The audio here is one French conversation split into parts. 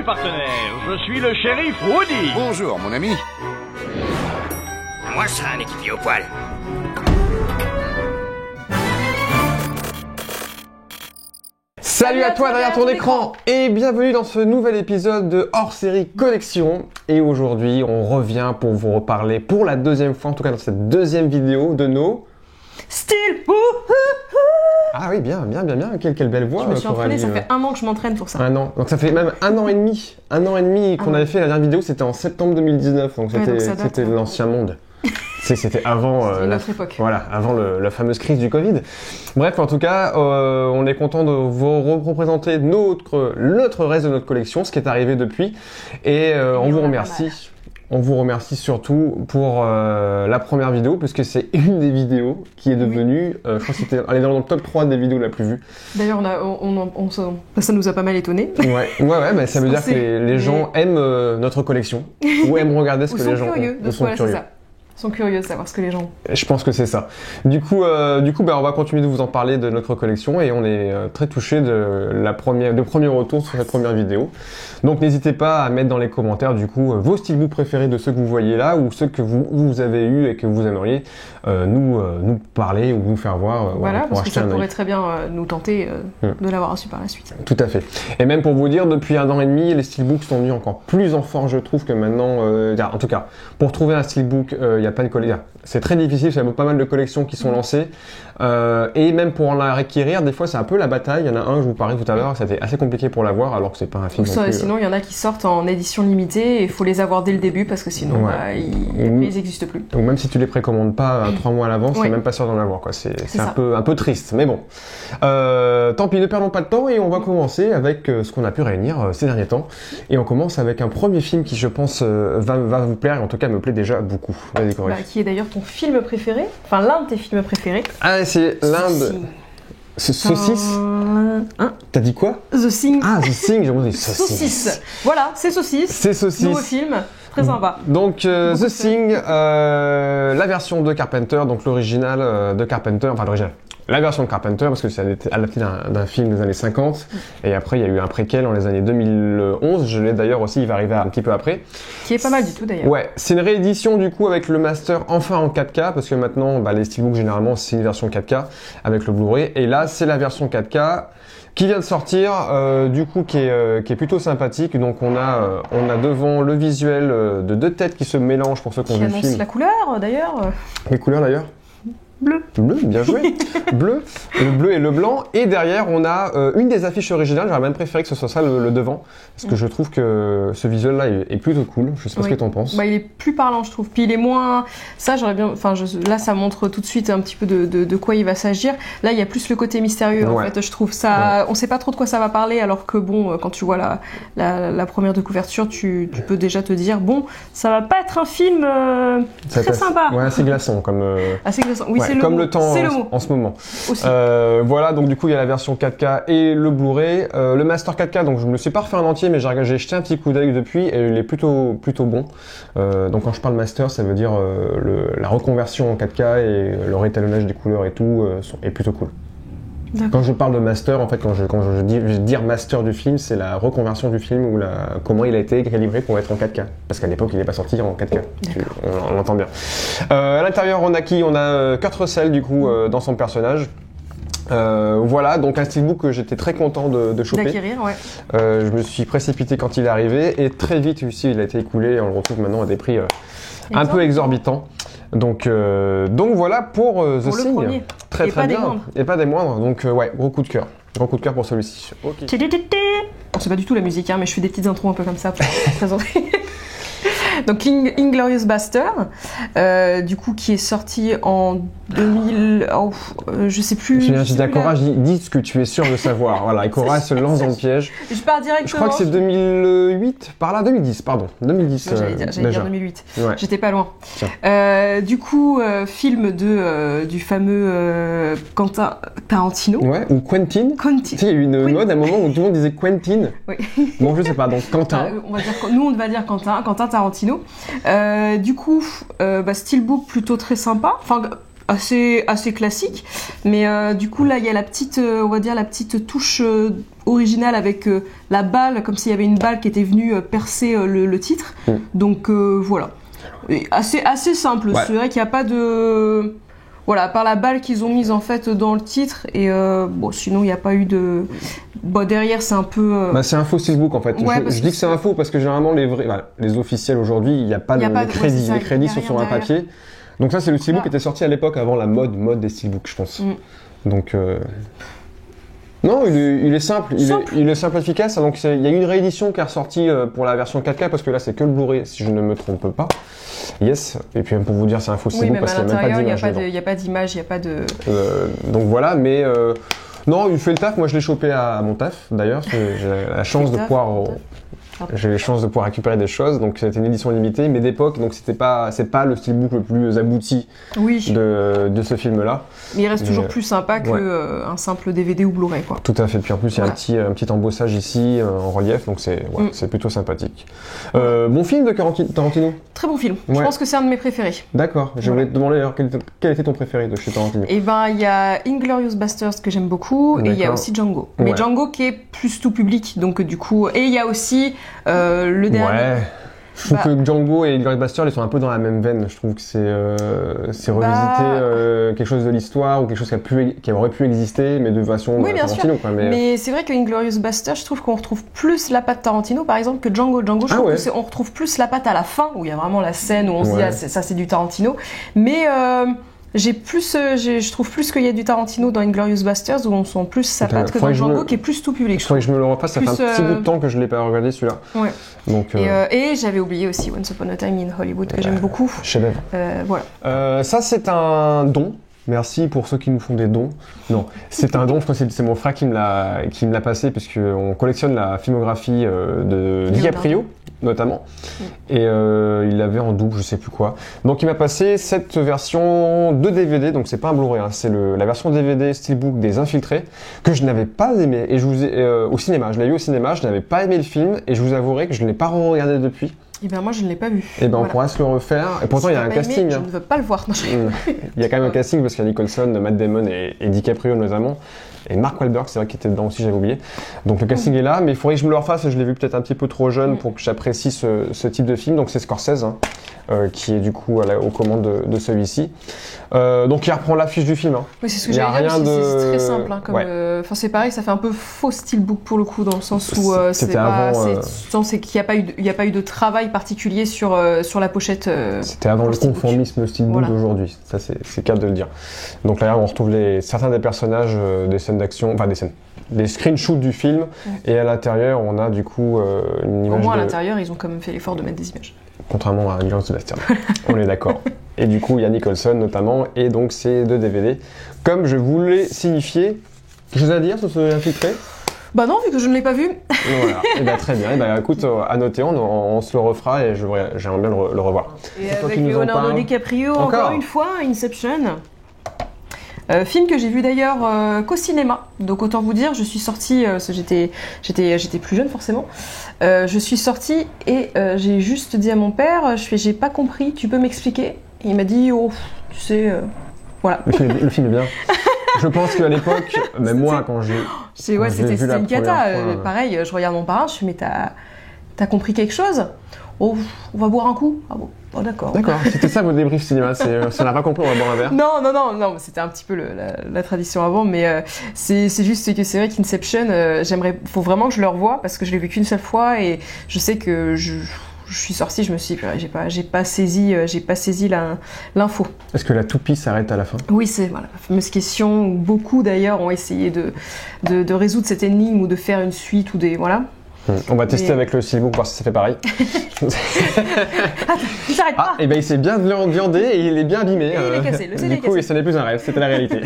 partenaire. Je suis le shérif Woody. Bonjour, mon ami. Moi, je serai un équipier au poil. Salut à toi derrière ton écran et bienvenue dans ce nouvel épisode de hors-série Collection. Et aujourd'hui, on revient pour vous reparler pour la deuxième fois, en tout cas dans cette deuxième vidéo, de nos... Steelbook. Ah oui, bien, quelle belle voix. Je me suis entraînée, Coralie. ça fait un an que je m'entraîne pour ça. Un an, donc ça fait même un an et demi qu'on avait fait la dernière vidéo, c'était en septembre 2019, donc Ouais, donc ça c'était date, l'ancien monde. C'était avant C'était une autre époque. Voilà, avant la fameuse crise du Covid. Bref, en tout cas, on est content de vous représenter notre reste de notre collection, ce qui est arrivé depuis, et on vous remercie. On vous remercie surtout pour la première vidéo, puisque c'est une des vidéos qui est devenue, je crois que elle est dans le top 3 des vidéos la plus vue. D'ailleurs, ça nous a pas mal étonné. Ouais, mais ça veut dire que les gens aiment notre collection, ou aiment regarder ce que les gens sont curieux. Ils sont curieux de savoir ce que les gens ont. Je pense que c'est ça. Du coup, on va continuer de vous en parler de notre collection et on est très touchés de premier retour sur cette première vidéo. Donc n'hésitez pas à mettre dans les commentaires du coup vos steelbooks préférés de ceux que vous voyez là ou ceux que vous avez eu et que vous aimeriez nous parler ou nous faire voir. Voilà, pour parce que acheter ça un pourrait œil. très bien nous tenter de l'avoir reçu par la suite. Tout à fait. Et même pour vous dire, depuis un an et demi, les steelbooks sont venus encore plus en force, je trouve, que maintenant. En tout cas, pour trouver un steelbook, il y a pas de collection. C'est très difficile, il y a pas mal de collections qui sont lancées. Et même pour en acquérir, des fois, c'est un peu la bataille. Il y en a un, je vous parlais tout à l'heure, c'était assez compliqué pour l'avoir, alors que c'est pas un film. Sinon, il y en a qui sortent en édition limitée et il faut les avoir dès le début parce que sinon, ils n'existent plus. Donc même si tu les précommandes pas 3 mois à l'avance, t'es même pas sûr d'en avoir, quoi. C'est un peu triste, mais bon. Tant pis, ne perdons pas de temps et on va commencer avec ce qu'on a pu réunir ces derniers temps. Et on commence avec un premier film qui, je pense, va vous plaire et en tout cas me plaît déjà beaucoup. Vas-y, Coralie. Qui est d'ailleurs ton film préféré, enfin l'un de tes films préférés. Ah, c'est l'un de... Saucisse. Hein? T'as dit quoi? The Thing. Ah, The Thing, j'ai entendu saucisse. Voilà, c'est Saucisse. C'est Saucisse. Nouveau film, très sympa. Donc The Thing, la version de Carpenter, donc l'original de Carpenter, enfin l'original. La version de Carpenter, parce que ça a été adapté d'un film des années 50, et après il y a eu un préquel dans les années 2011, je l'ai d'ailleurs aussi, il va arriver un petit peu après. Qui est pas mal du tout d'ailleurs. Ouais, c'est une réédition du coup avec le master enfin en 4K, parce que maintenant les steelbooks généralement c'est une version 4K avec le Blu-ray, et là c'est la version 4K qui vient de sortir, du coup qui est plutôt sympathique. Donc on a devant le visuel de deux têtes qui se mélangent pour ceux qui ont vu le film. Qui annonce la couleur d'ailleurs. Les couleurs d'ailleurs? Bleu, bien joué. Bleu, le bleu et le blanc. Et derrière, on a une des affiches originales. J'aurais même préféré que ce soit ça le devant, parce que je trouve que ce visuel-là est plutôt cool. Je sais pas ce que t'en penses. Il est plus parlant, je trouve. Puis il est moins. Ça, j'aurais bien. Enfin, là, ça montre tout de suite un petit peu de quoi il va s'agir. Là, il y a plus le côté mystérieux. En fait, je trouve ça. On sait pas trop de quoi ça va parler, alors que bon, quand tu vois la première de couverture, tu peux déjà te dire bon, ça va pas être un film très sympa. Ouais, assez glaçant comme. Assez glaçant. Oui. Ouais, comme le temps en ce moment. Aussi. Voilà, donc du coup il y a la version 4K et le Blu-ray. Le Master 4K, donc je me le suis pas refait en entier, mais j'ai jeté un petit coup d'œil depuis et il est plutôt bon. Donc quand je parle Master, ça veut dire la reconversion en 4K et le réétalonnage des couleurs et tout est plutôt cool. Quand je parle de master, en fait, quand je dis master du film, c'est la reconversion du film ou comment il a été calibré pour être en 4K. Parce qu'à l'époque, il n'est pas sorti en 4K. On l'entend bien. À l'intérieur, on a qui? On a Kurt Russell, du coup, dans son personnage. Voilà, donc un steelbook que j'étais très content de choper. D'acquérir, ouais. Je me suis précipité quand il est arrivé et très vite aussi, il a été écoulé et on le retrouve maintenant à des prix un peu exorbitants. Donc voilà pour The Thing. Très bien. Et pas des moindres. Donc ouais, gros coup de cœur. Gros coup de cœur pour celui-ci. Okay. C'est pas du tout la musique, mais je fais des petites intros un peu comme ça pour présenter. Donc Inglourious Basterds, du coup qui est sorti en 2000, je sais plus. Je dis à Cora, dis ce que tu es sûr de savoir. Voilà, et Cora se lance dans le piège. Je pars directement. Je crois que c'est 2008, par là, 2010, pardon. 2010. J'allais dire 2008. Ouais. J'étais pas loin. Du coup, film du fameux Quentin Tarantino. Ouais, ou Quentin. Tu sais, il y a eu une mode à un moment où tout le monde disait Quentin. Oui. Bon, je sais pas, donc Quentin. On va dire Quentin Tarantino. Du coup, steelbook plutôt très sympa. Enfin, assez classique, mais du coup là il y a la petite, on va dire la petite touche originale avec la balle, comme s'il y avait une balle qui était venue percer le titre. Donc voilà, et assez simple. Ouais. C'est vrai qu'il n'y a pas de voilà, à part la balle qu'ils ont mise en fait dans le titre, et bon, sinon il n'y a pas eu de. Bon, derrière c'est un peu. Bah, c'est un faux steelbook en fait. Ouais, je dis que c'est un faux parce que généralement les officiels aujourd'hui, il n'y a pas de crédit. Les crédits sont sur un papier. Donc ça c'est le steelbook qui était sorti à l'époque avant la mode des steelbooks, je pense. Donc non, il est simple, il est simple et efficace. Donc il y a eu une réédition qui est ressortie pour la version 4K parce que là c'est que le Blu-ray si je ne me trompe pas. Yes, et puis même pour vous dire c'est un faux steelbook parce qu'il n'y a même pas d'image. Il n'y a pas d'image, il n'y a pas de. Donc voilà, mais non, il fait le taf. Moi je l'ai chopé à mon taf d'ailleurs. J'ai la chance de pouvoir. J'ai les chances de pouvoir récupérer des choses, donc c'était une édition limitée, mais d'époque, donc c'est pas le steelbook le plus abouti de ce film-là. Mais il reste toujours plus sympa qu'un simple DVD ou Blu-ray, quoi. Tout à fait. Puis en plus, il y a un petit embossage ici en relief, donc c'est plutôt sympathique. Bon film de Tarantino. Très bon film. Je pense que c'est un de mes préférés. D'accord. Je voulais te demander alors quel était ton préféré de chez Tarantino. Eh ben, il y a Inglourious Basterds que j'aime beaucoup, et il y a aussi Django. Mais Django qui est plus tout public, donc du coup, et il y a aussi le dernier. Ouais. Je trouve que Django et Inglourious Basterds, ils sont un peu dans la même veine. Je trouve que c'est revisiter quelque chose de l'histoire ou quelque chose qui aurait pu exister, mais de façon Tarantino. Quoi, mais c'est vrai que Inglourious Basterds, je trouve qu'on retrouve plus la patte Tarantino, par exemple, que Django. Django, je trouve qu'on retrouve plus la patte à la fin, où il y a vraiment la scène où on se dit ça c'est du Tarantino. Mais je trouve plus qu'il y a du Tarantino dans Inglourious Basterds où on sent plus sa patte que dans Django qui est plus tout public. Faudrait que je me le refasse, ça fait un petit bout de temps que je l'ai pas regardé celui-là. Ouais. Donc, et j'avais oublié aussi Once Upon a Time in Hollywood que j'aime beaucoup. Chef-d'œuvre. Voilà. Ça c'est un don. Merci pour ceux qui nous font des dons. Non, c'est un don, je crois que c'est mon frère qui me l'a passé puisqu'on collectionne la filmographie de DiCaprio notamment. Et il l'avait en double, je sais plus quoi. Donc il m'a passé cette version de DVD, donc c'est pas un Blu-ray, c'est la version DVD Steelbook des Infiltrés que je n'avais pas aimé. Et au cinéma, je l'ai vu au cinéma, je n'avais pas aimé le film et je vous avouerai que je ne l'ai pas regardé depuis. Et bien moi je ne l'ai pas vu. Et ben on pourra se le refaire. Et pourtant il y a un casting. Je ne veux pas le voir. Non, il y a quand même un casting parce qu'il y a Nicholson, Matt Damon et DiCaprio notamment. Et Mark Wahlberg, c'est vrai qu'il était dedans aussi, j'avais oublié. Donc le casting est là, mais il faudrait que je me le refasse. Je l'ai vu peut-être un petit peu trop jeune pour que j'apprécie ce type de film. Donc c'est Scorsese qui est du coup aux commandes de celui-ci. Donc il reprend l'affiche du film. Oui, c'est ce que j'allais dire. C'est très simple. Enfin c'est pareil, ça fait un peu faux steelbook pour le coup dans le sens où c'est qu'il n'y a pas eu de travail particulier sur la pochette. C'était avant le conformisme steelbook d'aujourd'hui. Ça c'est le cas de le dire. Donc là on retrouve certains des personnages des scènes d'action, enfin des screenshots du film, et à l'intérieur on a du coup une image. Au moins à l'intérieur ils ont quand même fait l'effort de mettre des images. Contrairement à Inglourious Basterds. On est d'accord. Et du coup il y a Nicholson notamment, et donc c'est 2 DVD. Comme je voulais signifier, quelque chose à dire sur ce Infiltré ? Bah non, vu que je ne l'ai pas vu. Voilà. Et bah très bien. Et bah écoute, à noter, on se le refera et j'aimerais bien le revoir. Et avec Leonardo DiCaprio encore une fois, Inception. Film que j'ai vu d'ailleurs qu'au cinéma, donc autant vous dire, je suis sortie, j'étais plus jeune forcément, je suis sortie et j'ai juste dit à mon père, j'ai pas compris, tu peux m'expliquer ? Et il m'a dit, tu sais, voilà. Le film est bien. Je pense qu'à l'époque, même moi quand j'ai c'était une cata, pareil, je regarde mon parrain, je me dis, mais t'as compris quelque chose ? Oh, on va boire un coup ? Ah bon, oh, d'accord. D'accord, c'était ça votre débrief cinéma, ça n'a pas compris, on va boire un verre. Non, c'était un petit peu la tradition avant, mais c'est juste que c'est vrai qu'Inception, faut vraiment que je le revoie parce que je l'ai vu qu'une seule fois et je sais que je suis sortie, je me suis dit, j'ai pas saisi l'info. Est-ce que la toupie s'arrête à la fin ? Oui, c'est la fameuse question où beaucoup d'ailleurs ont essayé de résoudre cette énigme ou de faire une suite ou des voilà. On va tester avec le steelbook, voir si ça fait pareil. Attends, il s'arrête pas. Et ben il s'est bien viandé et il est bien abîmé. Et il est cassé, le CD du coup, et ce n'est plus un rêve, c'était la réalité.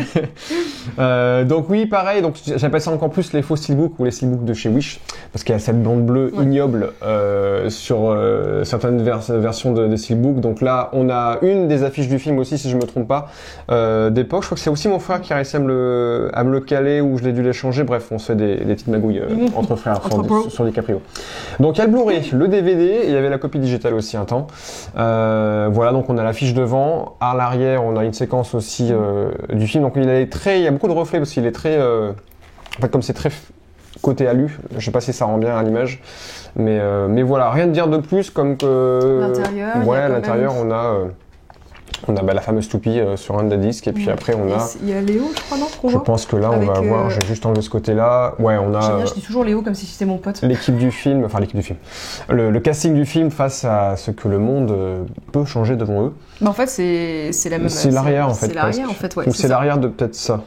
Donc oui, pareil, donc j'appelle ça encore plus les faux steelbooks ou les steelbooks de chez Wish, parce qu'il y a cette bande bleue ignoble sur certaines versions de steelbook. Donc là, on a une des affiches du film aussi, si je me trompe pas, d'époque. Je crois que c'est aussi mon frère qui a réussi à me le caler ou je l'ai dû l'échanger. Bref, on se fait des petites magouilles entre frères sur DiCaprio. Donc il y a le Blu-ray, le DVD, et il y avait la copie digitale aussi un temps. Voilà, donc on a l'affiche devant. À l'arrière, on a une séquence aussi du film. Donc il y a beaucoup de reflets parce qu'il est très... en fait, comme c'est très côté alu, je sais pas si ça rend bien à l'image, mais voilà, rien de dire de plus comme que... L'intérieur, ouais, à l'intérieur, on a la fameuse toupie sur un des disques, et puis après on a... Il y a Léo, je crois, non? Je pense que là, on va voir, j'ai juste enlevé ce côté-là. Ouais, on a... Je dis toujours Léo comme si c'était mon pote. L'équipe du film, le casting du film face à ce que le monde peut changer devant eux. Bah en fait, c'est la même... C'est l'arrière, en fait. C'est l'arrière, en fait, ouais. Ou c'est l'arrière de peut-être ça.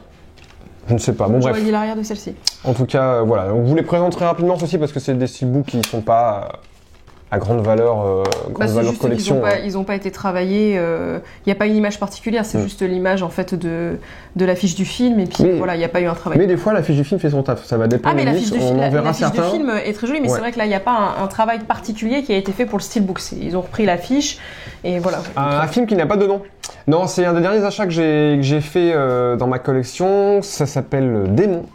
Je ne sais pas, bon bref. J'aurais dit l'arrière de celle-ci. En tout cas, voilà. Donc, je vous les présente très rapidement ceci parce que c'est des steelbooks qui ne sont pas à grande valeur, valeur collection. Ils ont pas été travaillés. Il n'y a pas une image particulière, c'est juste l'image en fait de l'affiche du film et puis voilà, il n'y a pas eu un travail. Mais des fois, l'affiche du film fait son taf. Ça va dépendre. Ah mais l'affiche du film certains. est très jolie, mais c'est vrai que là, il n'y a pas un travail particulier qui a été fait pour le steelbook. Ils ont repris l'affiche et voilà. Un film qui n'a pas de nom. Non, c'est un des derniers achats que j'ai fait dans ma collection. Ça s'appelle Démon.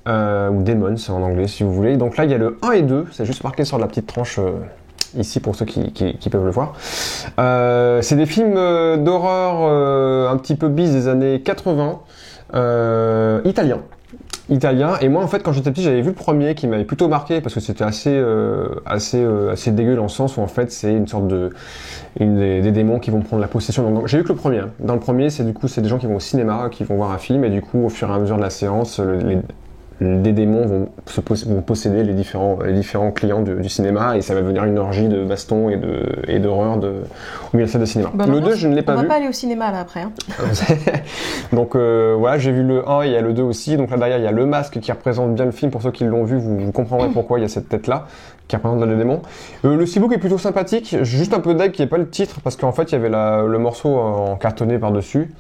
Ou Demons en anglais si vous voulez. Donc là, il y a le 1 et 2. C'est juste marqué sur la petite tranche. Ici pour ceux qui peuvent le voir. C'est des films d'horreur un petit peu bis des années 80, italiens. Et moi en fait quand j'étais petit j'avais vu le premier qui m'avait plutôt marqué parce que c'était assez dégueu dans le sens où en fait c'est une sorte des démons qui vont prendre la possession. Donc j'ai vu que le premier. Dans le premier c'est des gens qui vont au cinéma, qui vont voir un film et du coup au fur et à mesure de la séance des démons vont posséder les différents clients du cinéma et ça va devenir une orgie de baston et d'horreur au milieu de la salle de cinéma. Bah le 2, je ne l'ai pas vu. On va pas aller au cinéma là après. Hein. Donc voilà, j'ai vu le 1 et il y a le 2 aussi. Donc là derrière, il y a le masque qui représente bien le film. Pour ceux qui l'ont vu, vous comprendrez pourquoi il y a cette tête-là qui représente le démon. Le steelbook est plutôt sympathique. Juste un peu d'aigle qui n'est pas le titre parce qu'en fait, il y avait le morceau en cartonné par-dessus.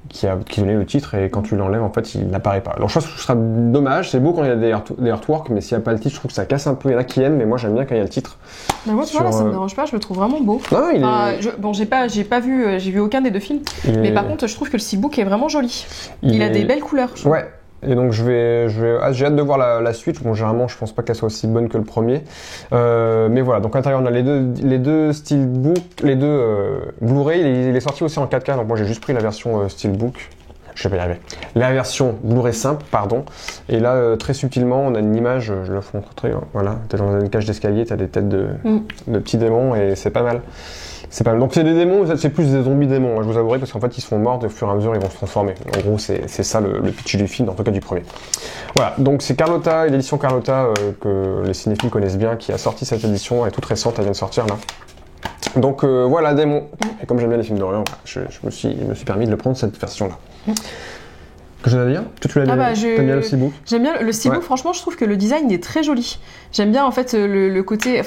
Qui donnait le titre et quand tu l'enlèves en fait il n'apparaît pas. Alors je pense que ce sera dommage, c'est beau quand il y a des artworks mais s'il n'y a pas le titre je trouve que ça casse un peu, il y en a qui aiment mais moi j'aime bien quand il y a le titre. Bah moi tu vois là ça me dérange pas, je le trouve vraiment beau. Non, j'ai vu aucun des deux films mais par contre je trouve que le steelbook est vraiment joli. Il a des belles couleurs. Ouais. Et donc j'ai hâte de voir la suite. Bon, généralement, je pense pas qu'elle soit aussi bonne que le premier. Mais voilà. Donc à l'intérieur, on a les deux steelbook, les deux Blu-ray. Il est sorti aussi en 4K. Donc moi, j'ai juste pris la version steelbook. Je vais pas y arriver. La version Blu-ray simple, pardon. Et là, très subtilement, on a une image. Je la montre très. Voilà. T'es dans une cage d'escalier. T'as des têtes de petits démons et c'est pas mal. C'est pas mal. Donc c'est des démons, c'est plus des zombies démons, hein, je vous avouerai, parce qu'en fait ils se font morts, au fur et à mesure ils vont se transformer. En gros c'est ça le pitch du film, en tout cas du premier. Voilà, donc c'est Carlotta, l'édition Carlotta que les cinéphiles connaissent bien, qui a sorti cette édition, elle est toute récente, elle vient de sortir là. Donc voilà, Démon. Et comme j'aime bien les films d'horreur, je me suis permis de le prendre cette version là. Que je dois dire? Tu l'as bien, t'aimes bien le steelbook? J'aime bien le steelbook, franchement je trouve que le design est très joli. J'aime bien en fait le côté,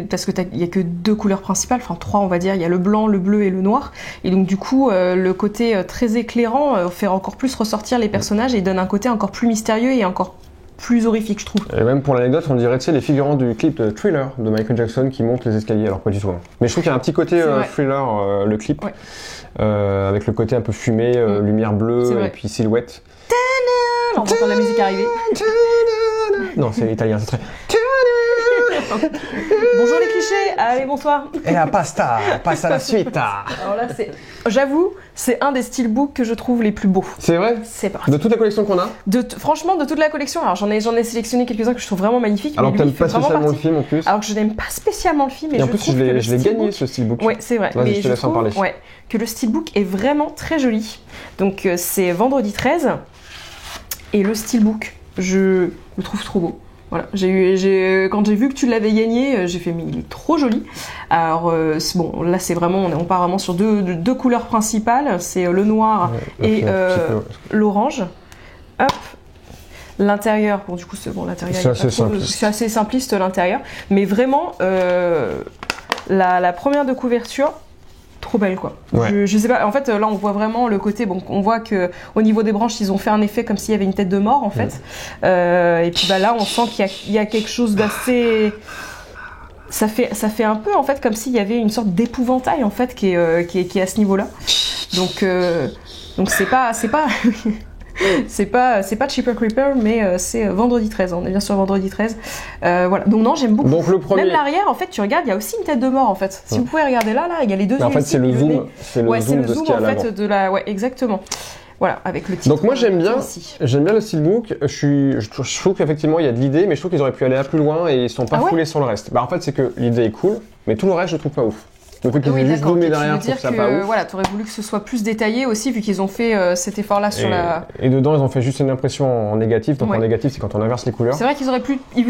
parce que il y a que deux couleurs principales, enfin trois on va dire, il y a le blanc, le bleu et le noir. Et donc du coup le côté très éclairant fait encore plus ressortir les personnages et donne un côté encore plus mystérieux et encore plus horrifique je trouve. Et même pour l'anecdote, on dirait les figurants du clip de Thriller de Michael Jackson qui montent les escaliers, alors pas du tout. Mais je trouve qu'il y a un petit côté Thriller, le clip, avec le côté un peu fumé, lumière bleue et puis silhouette. On entend la musique arriver. Non, c'est italien, c'est très... Bonjour les clichés, allez bonsoir. Et la pasta, passe à la suite. Alors là j'avoue, c'est un des steelbooks que je trouve les plus beaux. C'est vrai? C'est parti. De toute la collection qu'on a? Franchement, de toute la collection. Alors j'en ai sélectionné quelques-uns que je trouve vraiment magnifiques. Alors que t'aimes pas spécialement le film en plus? Alors que je n'aime pas spécialement le film. Et en plus je l'ai gagné ce steelbook. Ouais, c'est vrai. Vas-y, je te laisse en parler. Ouais, que le steelbook est vraiment très joli. Donc c'est vendredi 13. Et le steelbook, je le trouve trop beau. Voilà, quand j'ai vu que tu l'avais gagné, j'ai fait mais il est trop joli. Alors bon, là c'est vraiment, on part vraiment sur deux couleurs principales, c'est le noir et l'orange. Hop, l'intérieur, bon du coup c'est bon, l'intérieur c'est assez simpliste l'intérieur, mais vraiment la première de couverture. Trop belle quoi. Ouais. Je sais pas, en fait là on voit vraiment le côté, bon on voit que au niveau des branches ils ont fait un effet comme s'il y avait une tête de mort en fait. Et puis bah là on sent qu'il y a quelque chose d'assez, ça fait un peu en fait comme s'il y avait une sorte d'épouvantail en fait qui est à ce niveau là. Donc c'est pas C'est pas Cheaper Creeper, mais c'est vendredi 13. On est bien sur vendredi 13. Voilà. Donc non, j'aime beaucoup. Donc le premier. Même l'arrière, en fait, tu regardes, il y a aussi une tête de mort en fait. Si vous pouvez regarder là, il y a les deux yeux. En fait, ici, c'est le puis zoom. nez. C'est le Ouais, c'est zoom le de ce zoom qu'il y a en à l'avant. fait de la. Ouais, exactement. Voilà, avec le titre. Donc moi j'aime bien, ici. le steelbook. Je trouve qu'effectivement il y a de l'idée, mais je trouve qu'ils auraient pu aller un plus loin et ils sont pas Ah ouais foulés sur le reste. Bah en fait c'est que l'idée est cool, mais tout le reste je trouve pas ouf. Le fait qu'ils Oui, aient juste d'accord. zoomé Ok, derrière, tu je veux trouve ça dire pas que ouf. voilà, t'aurais voulu que ce soit plus détaillé aussi, vu qu'ils ont fait cet effort-là sur la. Et dedans ils ont fait juste une impression en négatif. Donc Ouais. en négatif c'est quand on inverse les couleurs. C'est vrai qu'ils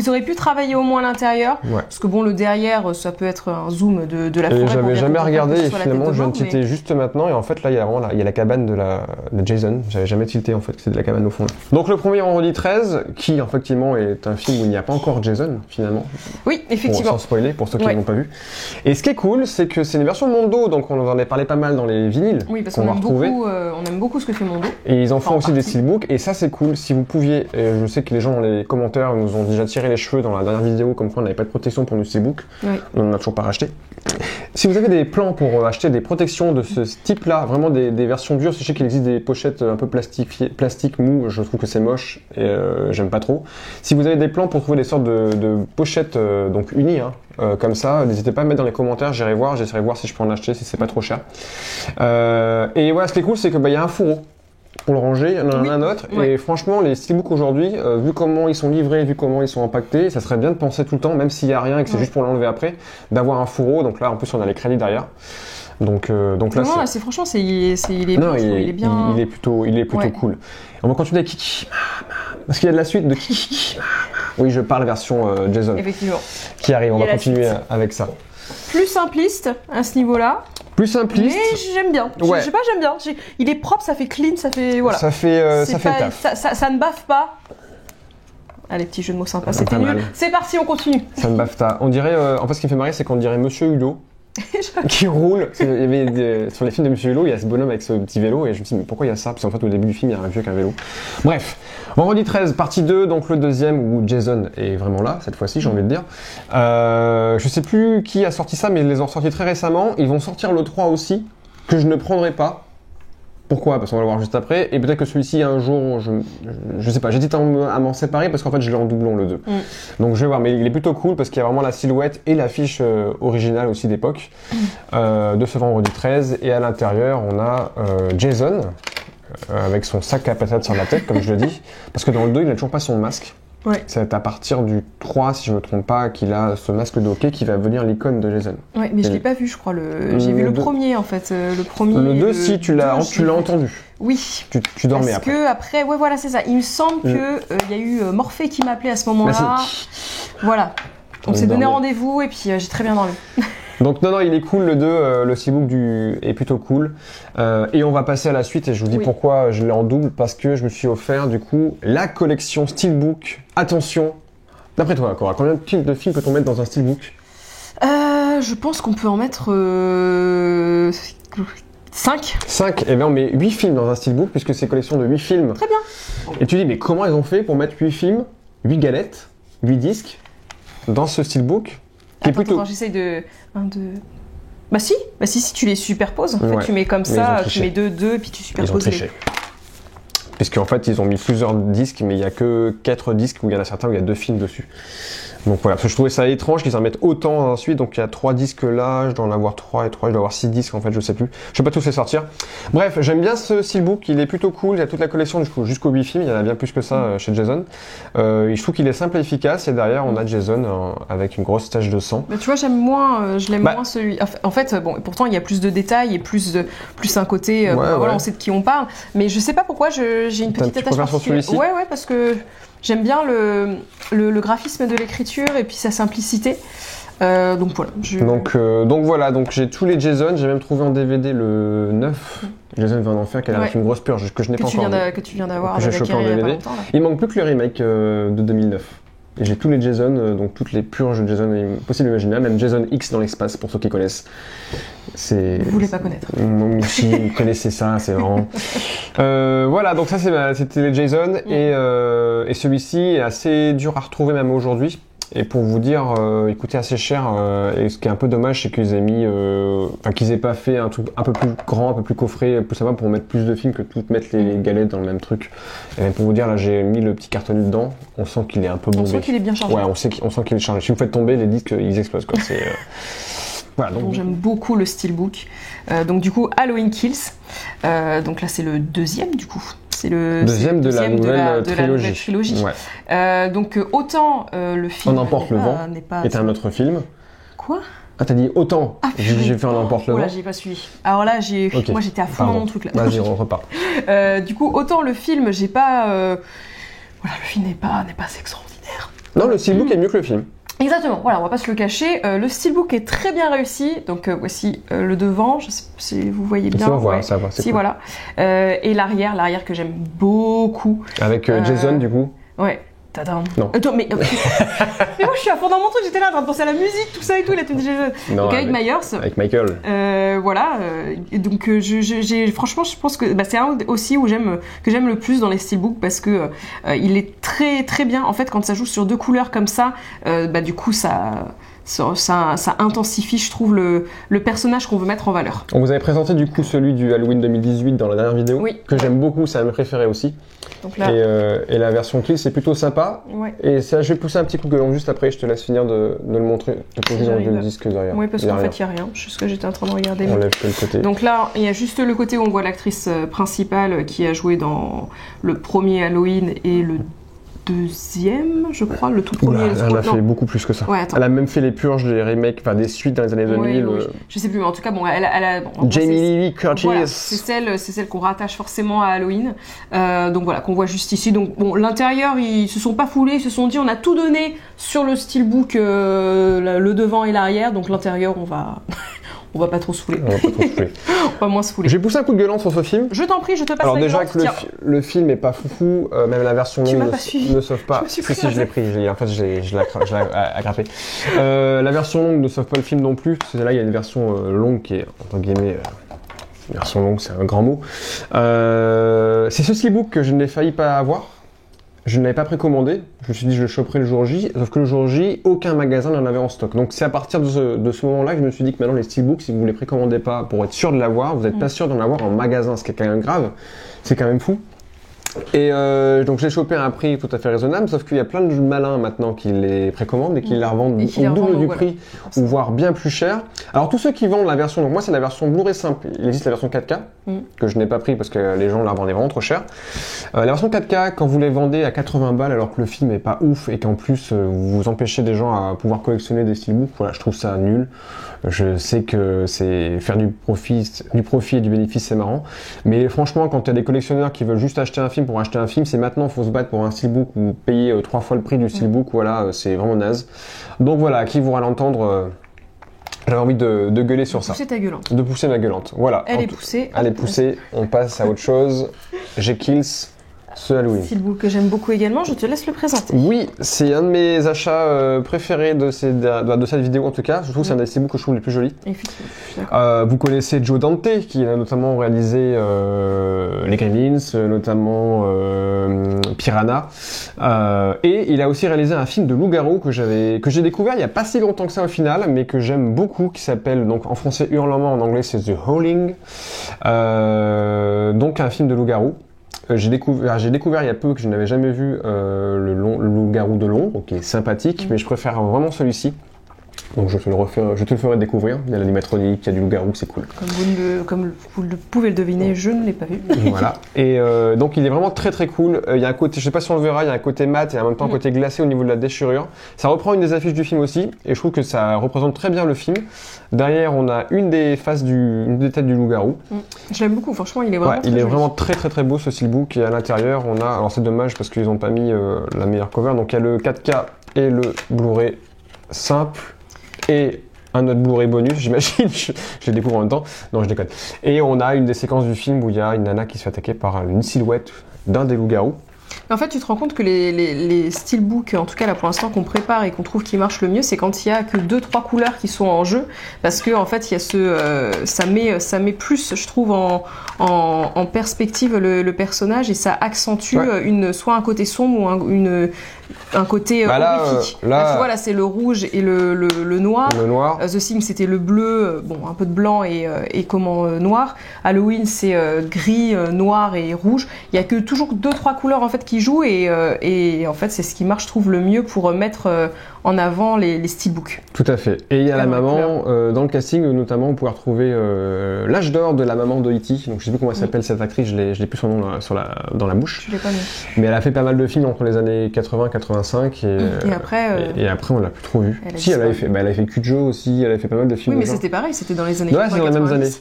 auraient pu travailler au moins l'intérieur, Ouais. parce que bon, le derrière, ça peut être un zoom de la forêt. Et pour j'avais bien jamais comprendre regardé que ce et soit la tête finalement de je viens mort, de tilter juste maintenant et en fait là il y a vraiment il y a la cabane de Jason. J'avais jamais tilté en fait que c'était de la cabane au fond. Donc le premier vendredi 13 qui effectivement est un film où il n'y a pas encore Jason finalement. Oui, effectivement. Sans spoiler pour ceux qui Ouais. ne l'ont pas vu. Et ce qui est cool, c'est que c'est une version Mondo, donc on en a parlé pas mal dans les vinyles Oui, parce qu'on qu'on va retrouver. on aime beaucoup ce que fait Mondo. Et ils en font en aussi des partie. steelbooks, et ça c'est cool. Si vous pouviez, et je sais que les gens dans les commentaires nous ont déjà tiré les cheveux dans la dernière vidéo, comme quoi on n'avait pas de protection pour nos steelbooks, Oui. on n'en a toujours pas racheté. Si vous avez des plans pour acheter des protections de ce type-là, vraiment des versions dures, sachez qu'il existe des pochettes un peu plastique mou, je trouve que c'est moche et j'aime pas trop. Si vous avez des plans pour trouver des sortes de pochettes donc unies, hein, comme ça, n'hésitez pas à me mettre dans les commentaires, j'essaierai de voir si je peux en acheter, si c'est pas trop cher. Et voilà, ce qui est cool, c'est que y a un fourreau pour le ranger, il y en a Oui. un autre, Ouais. et franchement, les steelbooks aujourd'hui, vu comment ils sont livrés, vu comment ils sont empaquetés, ça serait bien de penser tout le temps, même s'il y a rien et que c'est Ouais. juste pour l'enlever après, d'avoir un fourreau. Donc là, en plus, on a les crédits derrière. Donc là, Non, là, c'est franchement, il est non, bien. Il est bien. il est plutôt Ouais. cool. On va continuer avec Kiki. Parce qu'il y a de la suite de Kiki. Oui, je parle version Jason Effectivement. qui arrive. On Il y va a la continuer suite. avec ça. Plus simpliste à ce niveau-là, Plus simpliste. mais j'aime bien. Ouais. Je sais pas, j'aime bien. Il est propre, ça fait clean, ça fait voilà. Ça fait C'est ça fait pas- le taf. ça ne baffe pas. Allez, petit jeu de mots sympa, c'était Pas nul. mal. C'est parti, on continue. Ça me bafta. On dirait, en fait, ce qui me fait marrer, c'est qu'on dirait Monsieur Hulot qui roule. Parce qu'il y avait sur les films de Monsieur Hulot, il y a ce bonhomme avec ce petit vélo, et je me suis dit, mais pourquoi il y a ça? Parce qu'en fait, au début du film, il y a un vieux qui a un vélo. Bref, vendredi 13, partie 2, donc le deuxième où Jason est vraiment là, cette fois-ci, j'ai envie de dire. Je sais plus qui a sorti ça, mais ils les ont sortis très récemment. Ils vont sortir le 3 aussi, que je ne prendrai pas. Pourquoi? Parce qu'on va le voir juste après. Et peut-être que celui-ci, un jour, je sais pas, j'hésite à m'en séparer parce qu'en fait, je l'ai en doublon le 2. Donc je vais voir, mais il est plutôt cool parce qu'il y a vraiment la silhouette et l'affiche originale aussi d'époque de ce vendredi 13. Et à l'intérieur, on a Jason avec son sac à patates sur la tête, comme je le dis. Parce que dans le 2, il n'a toujours pas son masque. Ouais. C'est à partir du 3, si je me trompe pas, qu'il a ce masque de hockey qui va devenir l'icône de Jason. Ouais, mais je Et l'ai pas vu, je crois. J'ai vu le deux. premier en fait. Le premier. Le 2, et si, tu l'as deux, je l'ai vu. entendu. Oui. Tu dormais Parce après. que après, ouais, voilà, c'est ça. Il me semble que il y a eu Morphée qui m'appelait à ce moment-là. Voilà. On s'est donné dormait. rendez-vous et puis j'ai très bien dormi. Donc non, il est cool le 2, le steelbook est plutôt cool. Et on va passer à la suite et je vous dis Oui. pourquoi je l'ai en double, parce que je me suis offert du coup la collection steelbook. Attention, d'après toi Cora, combien de films peut-on mettre dans un steelbook? Je pense qu'on peut en mettre 5. 5, et bien on met 8 films dans un steelbook puisque c'est une collection de 8 films. Très bien. Et tu dis mais comment ils ont fait pour mettre 8 films, 8 galettes, 8 disques dans ce steelbook qui est plutôt... Attends, j'essaye de... 1, 2... Bah si, tu les superposes. En fait, Ouais. tu mets comme Mais ils ont ça, triché. tu mets 2, puis tu Ils ont superposes triché. Puisqu'en fait, ils ont mis plusieurs disques, mais il n'y a que 4 disques où il y en a certains où il y a 2 films dessus. Donc voilà, parce que je trouvais ça étrange qu'ils en mettent autant ensuite. Donc il y a 3 disques là, je dois en avoir 3 et 3, je dois avoir 6 disques en fait, je sais plus. Je sais pas tous les sortir. Bref, j'aime bien ce steelbook, il est plutôt cool. Il y a toute la collection jusqu'aux 8 films, il y en a bien plus que ça chez Jason. Je trouve qu'il est simple et efficace. Et derrière, on a Jason avec une grosse tache de sang. Mais tu vois, j'aime moins, je l'aime Bah. moins celui. En fait, bon, pourtant il y a plus de détails et plus un côté. Ouais, voilà, ouais. on sait de qui on parle. Mais je sais pas pourquoi j'ai une T'as un petite petit attache préfère sur particulière. celui-ci Ouais, parce que j'aime bien le graphisme de l'écriture et puis sa simplicité. Donc voilà. Donc voilà, donc j'ai tous les Jason, j'ai même trouvé en DVD le 9, Jason va en enfer, qui est avec Ouais. une grosse purge que je n'ai pas encore vu. Que tu viens d'avoir Que j'ai avec chopé en Akira il y a pas DVD. longtemps, là. Il manque plus que le remake de 2009. Et j'ai tous les Jason, donc toutes les purges de Jason possibles et imaginables, même Jason X dans l'espace pour ceux qui connaissent. Vous voulez pas connaître. Si vous connaissez ça, c'est vraiment. Voilà, donc ça c'était les Jason et celui-ci est assez dur à retrouver même aujourd'hui. et pour vous dire, il coûtait assez cher, et ce qui est un peu dommage, c'est qu'ils aient mis, qu'ils aient pas fait un truc un peu plus grand, un peu plus coffré, plus sympa pour mettre plus de films que tout mettre les galettes dans le même truc. Et pour vous dire, là j'ai mis le petit carton dedans, on sent qu'il est un peu bombé. On sent qu'il est bien chargé. Ouais, on sent qu'il est chargé. Si vous faites tomber, les disques, ils explosent quoi. C'est, voilà, donc j'aime beaucoup le steelbook. Donc du coup, Halloween Kills. Donc là c'est le deuxième du coup. C'est le deuxième de la nouvelle trilogie. Ouais. Donc autant le film On emporte le vent est un autre film. Quoi? Ah, t'as dit autant. J'ai fait On emporte le vent. Là j'ai pas suivi. Alors là moi j'étais à fond dans mon truc là. Vas-y, on repart. Du coup autant le film j'ai pas voilà, le film n'est pas extraordinaire. Non, le steelbook est mieux que le film. Exactement, voilà, on va pas se le cacher. Le steelbook est très bien réussi. Donc voici le devant, je sais pas si vous voyez bien. On voit, ça va, c'est si, cool. Voilà. Et l'arrière que j'aime beaucoup. Avec Jason du coup. Ouais. Tadam. Non. Attends, mais moi je suis à fond dans mon truc, j'étais là en train de penser à la musique, tout ça et tout, là tu me dis Jason. Donc avec Myers. Avec Michael. Voilà. Donc franchement je pense que c'est un aussi que j'aime le plus dans les steelbooks parce que il est très très bien. En fait quand ça joue sur deux couleurs comme ça, du coup ça intensifie, je trouve, le personnage qu'on veut mettre en valeur. On vous avait présenté du coup celui du Halloween 2018 dans la dernière vidéo, que j'aime beaucoup, c'est un de mes préférés aussi. Donc là... et la version Kill, c'est plutôt sympa. Ouais. Et ça, je vais pousser un petit coup de gueulon juste après, je te laisse finir de le montrer. Le disque derrière. Oui, parce qu'en fait, il n'y a rien. C'est ce que j'étais en train de regarder. On lève que le côté. Donc là, il y a juste le côté où on voit l'actrice principale qui a joué dans le premier Halloween et le deuxième, je crois, le tout premier. Elle a fait beaucoup plus que ça. Ouais, elle a même fait les purges, les remakes, enfin des suites dans les années 2000. Oui. Je sais plus, mais en tout cas, elle a Jamie Lee Curtis. Voilà, c'est celle qu'on rattache forcément à Halloween. Donc voilà, qu'on voit juste ici. Donc bon, l'intérieur, ils se sont pas foulés, ils se sont dit, on a tout donné sur le steelbook, le devant et l'arrière. Donc l'intérieur, on va pas trop se fouler. On va moins se fouler. J'ai poussé un coup de gueulant sur ce film. Je t'en prie, je te passe. Alors déjà que le film est pas foufou, même la version longue ne sauve pas. Si, je l'ai pris. En fait, je l'ai aggrappé. La version longue ne sauve pas le film non plus, parce que là, il y a une version longue qui est, entre guillemets, version longue, c'est un grand mot. C'est ce steelbook que je n'ai failli pas avoir. Je ne l'avais pas précommandé, je me suis dit je le choperai le jour J, sauf que le jour J, aucun magasin n'en avait en stock. Donc c'est à partir de ce moment-là que je me suis dit que maintenant les steelbooks, si vous ne les précommandez pas pour être sûr de l'avoir, vous n'êtes pas sûr d'en avoir en magasin, ce qui est quand même grave, c'est quand même fou. Et donc j'ai chopé à un prix tout à fait raisonnable, sauf qu'il y a plein de malins maintenant qui les précommandent et qui les revendent au double du prix, ou voire bien plus cher. Alors tous ceux qui vendent la version, donc moi c'est la version Blu-ray simple, il existe la version 4K, que je n'ai pas pris parce que les gens la revendaient vraiment trop cher. La version 4K, quand vous les vendez à 80 balles alors que le film est pas ouf et qu'en plus vous empêchez des gens à pouvoir collectionner des steelbooks, voilà, je trouve ça nul. Je sais que c'est faire du profit et du bénéfice, c'est marrant. Mais franchement, quand il y a des collectionneurs qui veulent juste acheter un film pour acheter un film, c'est maintenant, faut se battre pour un steelbook ou payer 3 fois le prix du steelbook, voilà, c'est vraiment naze. Donc voilà, qui voudra l'entendre, j'avais envie de gueuler sur ça. De pousser ta gueulante. De pousser ma gueulante, voilà. Elle est poussée. Elle est poussée, on passe à autre chose. J'ai Kills. Ce Halloween. Steelbook que j'aime beaucoup également, je te laisse le présenter. Oui, c'est un de mes achats préférés de cette vidéo en tout cas. Je trouve que c'est un des steelbooks que je trouve les plus jolis. Effectivement, vous connaissez Joe Dante qui a notamment réalisé les Gremlins, notamment Piranha. Et il a aussi réalisé un film de loup-garou que j'ai découvert il n'y a pas si longtemps que ça au final, mais que j'aime beaucoup, qui s'appelle donc en français Hurlement, en anglais c'est The Howling. Donc un film de loup-garou. J'ai découvert il y a peu que je n'avais jamais vu le loup-garou de Londres, qui est sympathique, mais je préfère vraiment celui-ci. Donc je te le ferai découvrir. Il y a l'animatronique, il y a du loup-garou, c'est cool. Comme vous le pouvez le deviner, je ne l'ai pas vu. Voilà. Et donc il est vraiment très très cool. Il y a un côté, je sais pas si on le verra, il y a un côté mat et en même temps un côté glacé au niveau de la déchirure. Ça reprend une des affiches du film aussi, et je trouve que ça représente très bien le film. Derrière, on a une des têtes du loup-garou. Je l'aime beaucoup, franchement, il est vraiment il est vraiment très très très beau ce steelbook. Et à l'intérieur, on a, alors c'est dommage parce qu'ils n'ont pas mis la meilleure cover. Donc il y a le 4K et le Blu-ray simple. Et un autre Blu-ray bonus, j'imagine, je les découvre en même temps. Non, je déconne. Et on a une des séquences du film où il y a une nana qui se fait attaquer par une silhouette d'un des loups-garous. En fait, tu te rends compte que les steelbooks, en tout cas là pour l'instant qu'on prépare et qu'on trouve qui marchent le mieux, c'est quand il y a que 2-3 couleurs qui sont en jeu, parce que en fait il y a ça met plus, je trouve, en perspective le personnage, et ça accentue soit un côté sombre ou un côté horrifique. Là, tu vois, là c'est le rouge et le noir. Le noir. The Sims c'était le bleu, bon un peu de blanc et noir. Halloween c'est gris, noir et rouge. Il y a que toujours 2-3 couleurs en fait qui jouent, et en fait c'est ce qui marche, je trouve, le mieux pour mettre en avant les steelbooks. Tout à fait. Et il y a la maman dans le casting, notamment on pourrait retrouver l'âge d'or de la maman de E.T. Donc je sais plus comment elle s'appelle cette actrice, je l'ai plus son nom dans la bouche. Je l'ai pas mis. Mais elle a fait pas mal de films entre les années 80-85 et après on l'a plus trop vue. Si, elle avait fait Cujo aussi, elle avait fait pas mal de films. Oui, mais c'était pareil, c'était dans les années 80. Ouais, c'est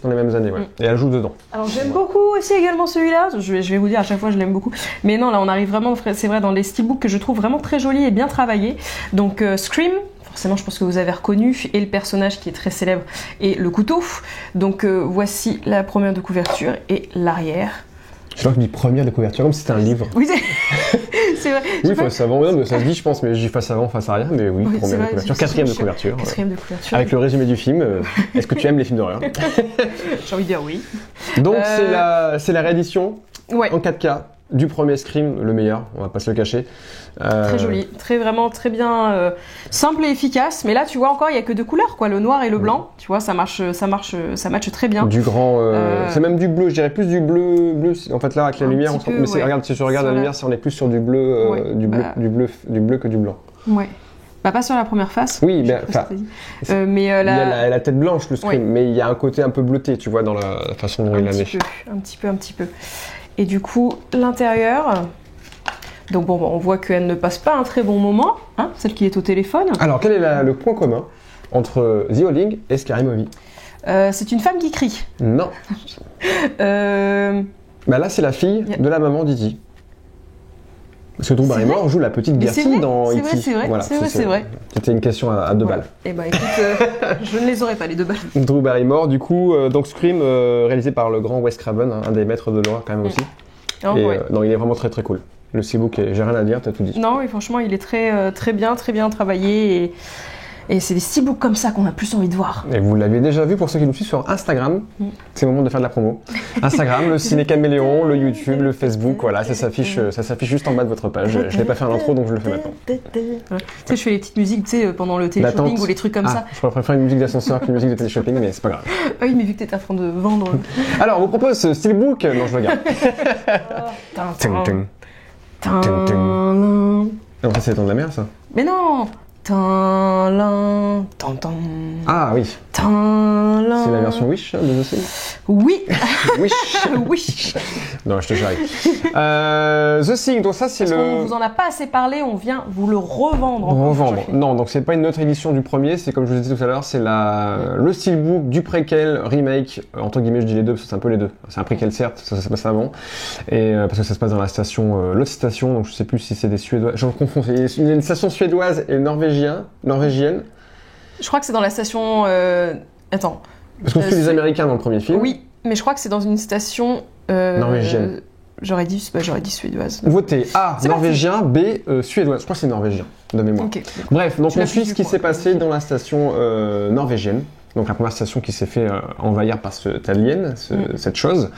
dans les mêmes années, ouais. Et elle joue dedans. Alors j'aime beaucoup aussi également celui-là, je vais vous dire, à chaque fois je l'aime beaucoup. Mais non, là on arrive vraiment, c'est vrai, dans les steelbooks que je trouve vraiment très jolis et bien travaillés. Donc Scream, forcément je pense que vous avez reconnu, et le personnage qui est très célèbre, et le couteau. Donc voici la première de couverture et l'arrière. Je crois que je dis première de couverture, comme si c'était un livre. Oui, c'est vrai. Oui, face avant, non, mais ça se dit, je pense, mais je dis face avant, face arrière, mais oui, première de couverture. Quatrième de couverture. Quatrième de couverture. Avec le résumé du film. Est-ce que tu aimes les films d'horreur? J'ai envie de dire oui. Donc c'est la réédition en 4K du premier Scream, le meilleur, on va pas se le cacher. Très joli, vraiment très bien, simple et efficace. Mais là, tu vois encore, il y a que 2 couleurs, quoi, le noir et le blanc. Tu vois, ça matche très bien. Du grand, c'est même du bleu, je dirais plus du bleu. En fait, là avec la lumière, regarde, si tu regardes la lumière, on est plus sur du bleu, du bleu que du blanc. Ouais. Bah, pas sur la première face. Oui, mais il y a la tête blanche, le Scream, mais il y a un côté un peu bleuté, tu vois, dans la façon dont il l'a mis. Un petit peu. Et du coup, l'intérieur. Donc bon, on voit qu'elle ne passe pas un très bon moment, hein, celle qui est au téléphone. Alors, quel est le point commun entre The Howling et Scary Movie? C'est une femme qui crie. Non. Bah là, c'est la fille de la maman d'E.T. Parce que Drew Barrymore joue la petite Gertie dans E.T. C'est vrai. C'était une question à 2 balles. Eh bah écoute, je ne les aurais pas, les 2 balles. Drew Barrymore, du coup, donc Scream, réalisé par le grand Wes Craven, un des maîtres de l'horreur quand même aussi. Non, il est vraiment très très cool. Le steelbook, j'ai rien à dire, t'as tout dit. Non, et franchement, il est très bien travaillé, et c'est des steelbooks comme ça qu'on a plus envie de voir. Et vous l'aviez déjà vu pour ceux qui nous suivent sur Instagram. C'est le moment de faire de la promo. Instagram, le Ciné Caméléon, le YouTube, le Facebook, voilà, ça s'affiche juste en bas de votre page. Je n'ai pas fait un intro, donc je le fais maintenant. Tu sais, je fais les petites musiques, tu sais, pendant le télé-shopping ou les trucs comme ça. Je préfère une musique d'ascenseur qu'une musique de télé-shopping, mais c'est pas grave. Ah oui, mais vu que t'étais en train de vendre... Alors, on vous propose ce steelbook. Non, je le garde. Non, ça c'est le temps de la mer, ça. Mais non. Ah oui. C'est la version Wish de The Sims? Oui. Wish. Non, je te charrie. The Sims, donc ça c'est On vous en a pas assez parlé, on vient vous le revendre. Non, donc c'est pas une autre édition du premier, c'est comme je vous ai dit tout à l'heure, c'est le steelbook du préquel remake, entre guillemets je dis les deux parce que c'est un peu les deux. C'est un préquel certes, ça se passe avant, et parce que ça se passe dans la station, l'autre station, donc je sais plus si c'est des Suédois, j'en confonds, c'est une station suédoise et norvégienne. Je crois que c'est dans la station... Attends. Parce qu'on suit les Américains dans le premier film. Oui, mais je crois que c'est dans une station... norvégienne. J'aurais dit suédoise. Votez A, norvégien, B, suédoise. Je crois que c'est norvégien, de mémoire. Okay. Bref, donc on suit ce qui s'est passé dans la station norvégienne. Donc la première station qui s'est fait envahir par cette alien, cette chose.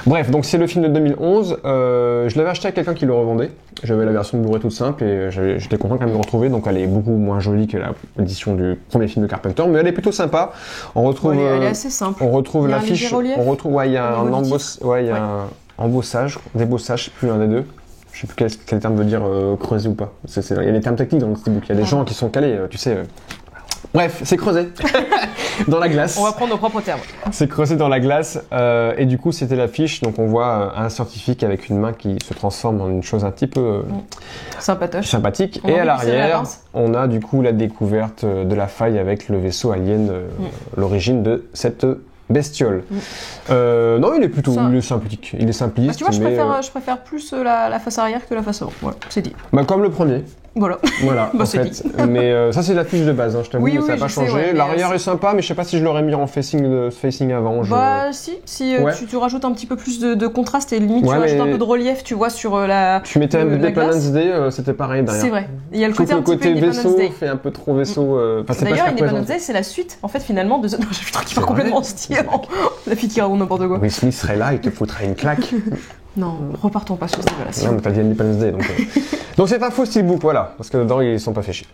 Bref, donc c'est le film de 2011. Je l'avais acheté à quelqu'un qui le revendait. J'avais la version de Blu-ray toute simple et j'étais content quand même de le retrouver. Donc elle est beaucoup moins jolie que l'édition du premier film de Carpenter, mais elle est plutôt sympa. On retrouve, elle est assez simple. On retrouve l'affiche. On retrouve, il y a un embossage, débossage, je sais plus l'un des deux. Je sais plus quel terme veut dire creuser ou pas. Il y a des termes techniques dans le steelbook. Il y a des gens qui sont calés, tu sais. Bref, c'est creusé dans la glace. On va prendre nos propres termes. C'est creusé dans la glace et du coup c'était l'affiche. Donc on voit un scientifique avec une main qui se transforme en une chose un petit peu sympathique. Et à l'arrière, on a du coup la découverte de la faille avec le vaisseau alien, l'origine de cette bestiole. Non, il est sympathique. Il est simpliste. Tu vois, je préfère plus la face arrière que la face avant. Voilà, c'est dit. Comme le premier. Voilà. Voilà, Bah, en c'est fait. Mais ça, c'est la fiche de base, hein, je t'avoue, Oui, ça oui, n'a pas je sais, changé. ouais, mais, L'arrière est sympa, mais je sais pas si je l'aurais mis en facing avant. Bah si Ouais. tu rajoutes un petit peu plus de contraste et limite Ouais, tu rajoutes mais- un peu de relief, tu vois, sur la Tu mettais un la Independence glace. Day, c'était pareil derrière. C'est vrai. Il y a le Je trouve côté que un petit peu côté Independence vaisseau Day. fait un peu trop vaisseau. Enfin, c'est pas D'ailleurs, ce qu'il Independence représente. Day, c'est la suite, en fait, finalement, de The... Non, j'ai trop qui C'est part vrai complètement en style. La fille qui raconte n'importe quoi. Will Smith serait là, il te foutrait une claque. Non, repartons pas sur ce débat-là. Non, mais t'as dit Independence Day, donc. Donc c'est un faux steelbook, voilà, parce que dedans ils sont pas fait chier.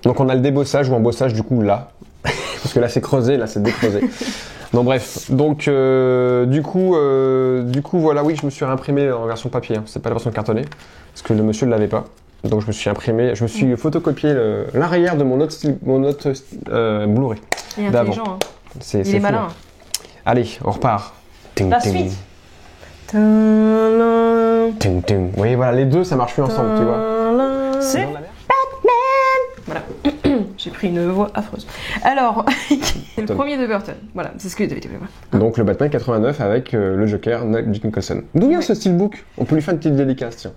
Donc on a le débossage ou embossage du coup là, parce que là c'est creusé, là c'est décreusé. Non bref, donc du coup voilà, oui, je me suis réimprimé en version papier, hein. C'est pas la version cartonnée, parce que le monsieur ne l'avait pas. Donc je me suis imprimé, je me suis photocopié l'arrière de mon autre Blu-ray. Il est d'avant. intelligent, hein. C'est Il est fou, malin. hein. Allez, on repart. Ting, La ting. suite. Tadam, Ting, ting. Oui, voilà, les deux ça marche plus ensemble, tu vois. tadam. C'est Voilà. J'ai pris une voix affreuse. Alors, c'est le premier de Burton. Voilà, c'est ce que j'avais dit. Donc le Batman 89 avec le Joker, Jack Nicholson. D'où vient ce steelbook? On peut lui faire une petite dédicace, tiens.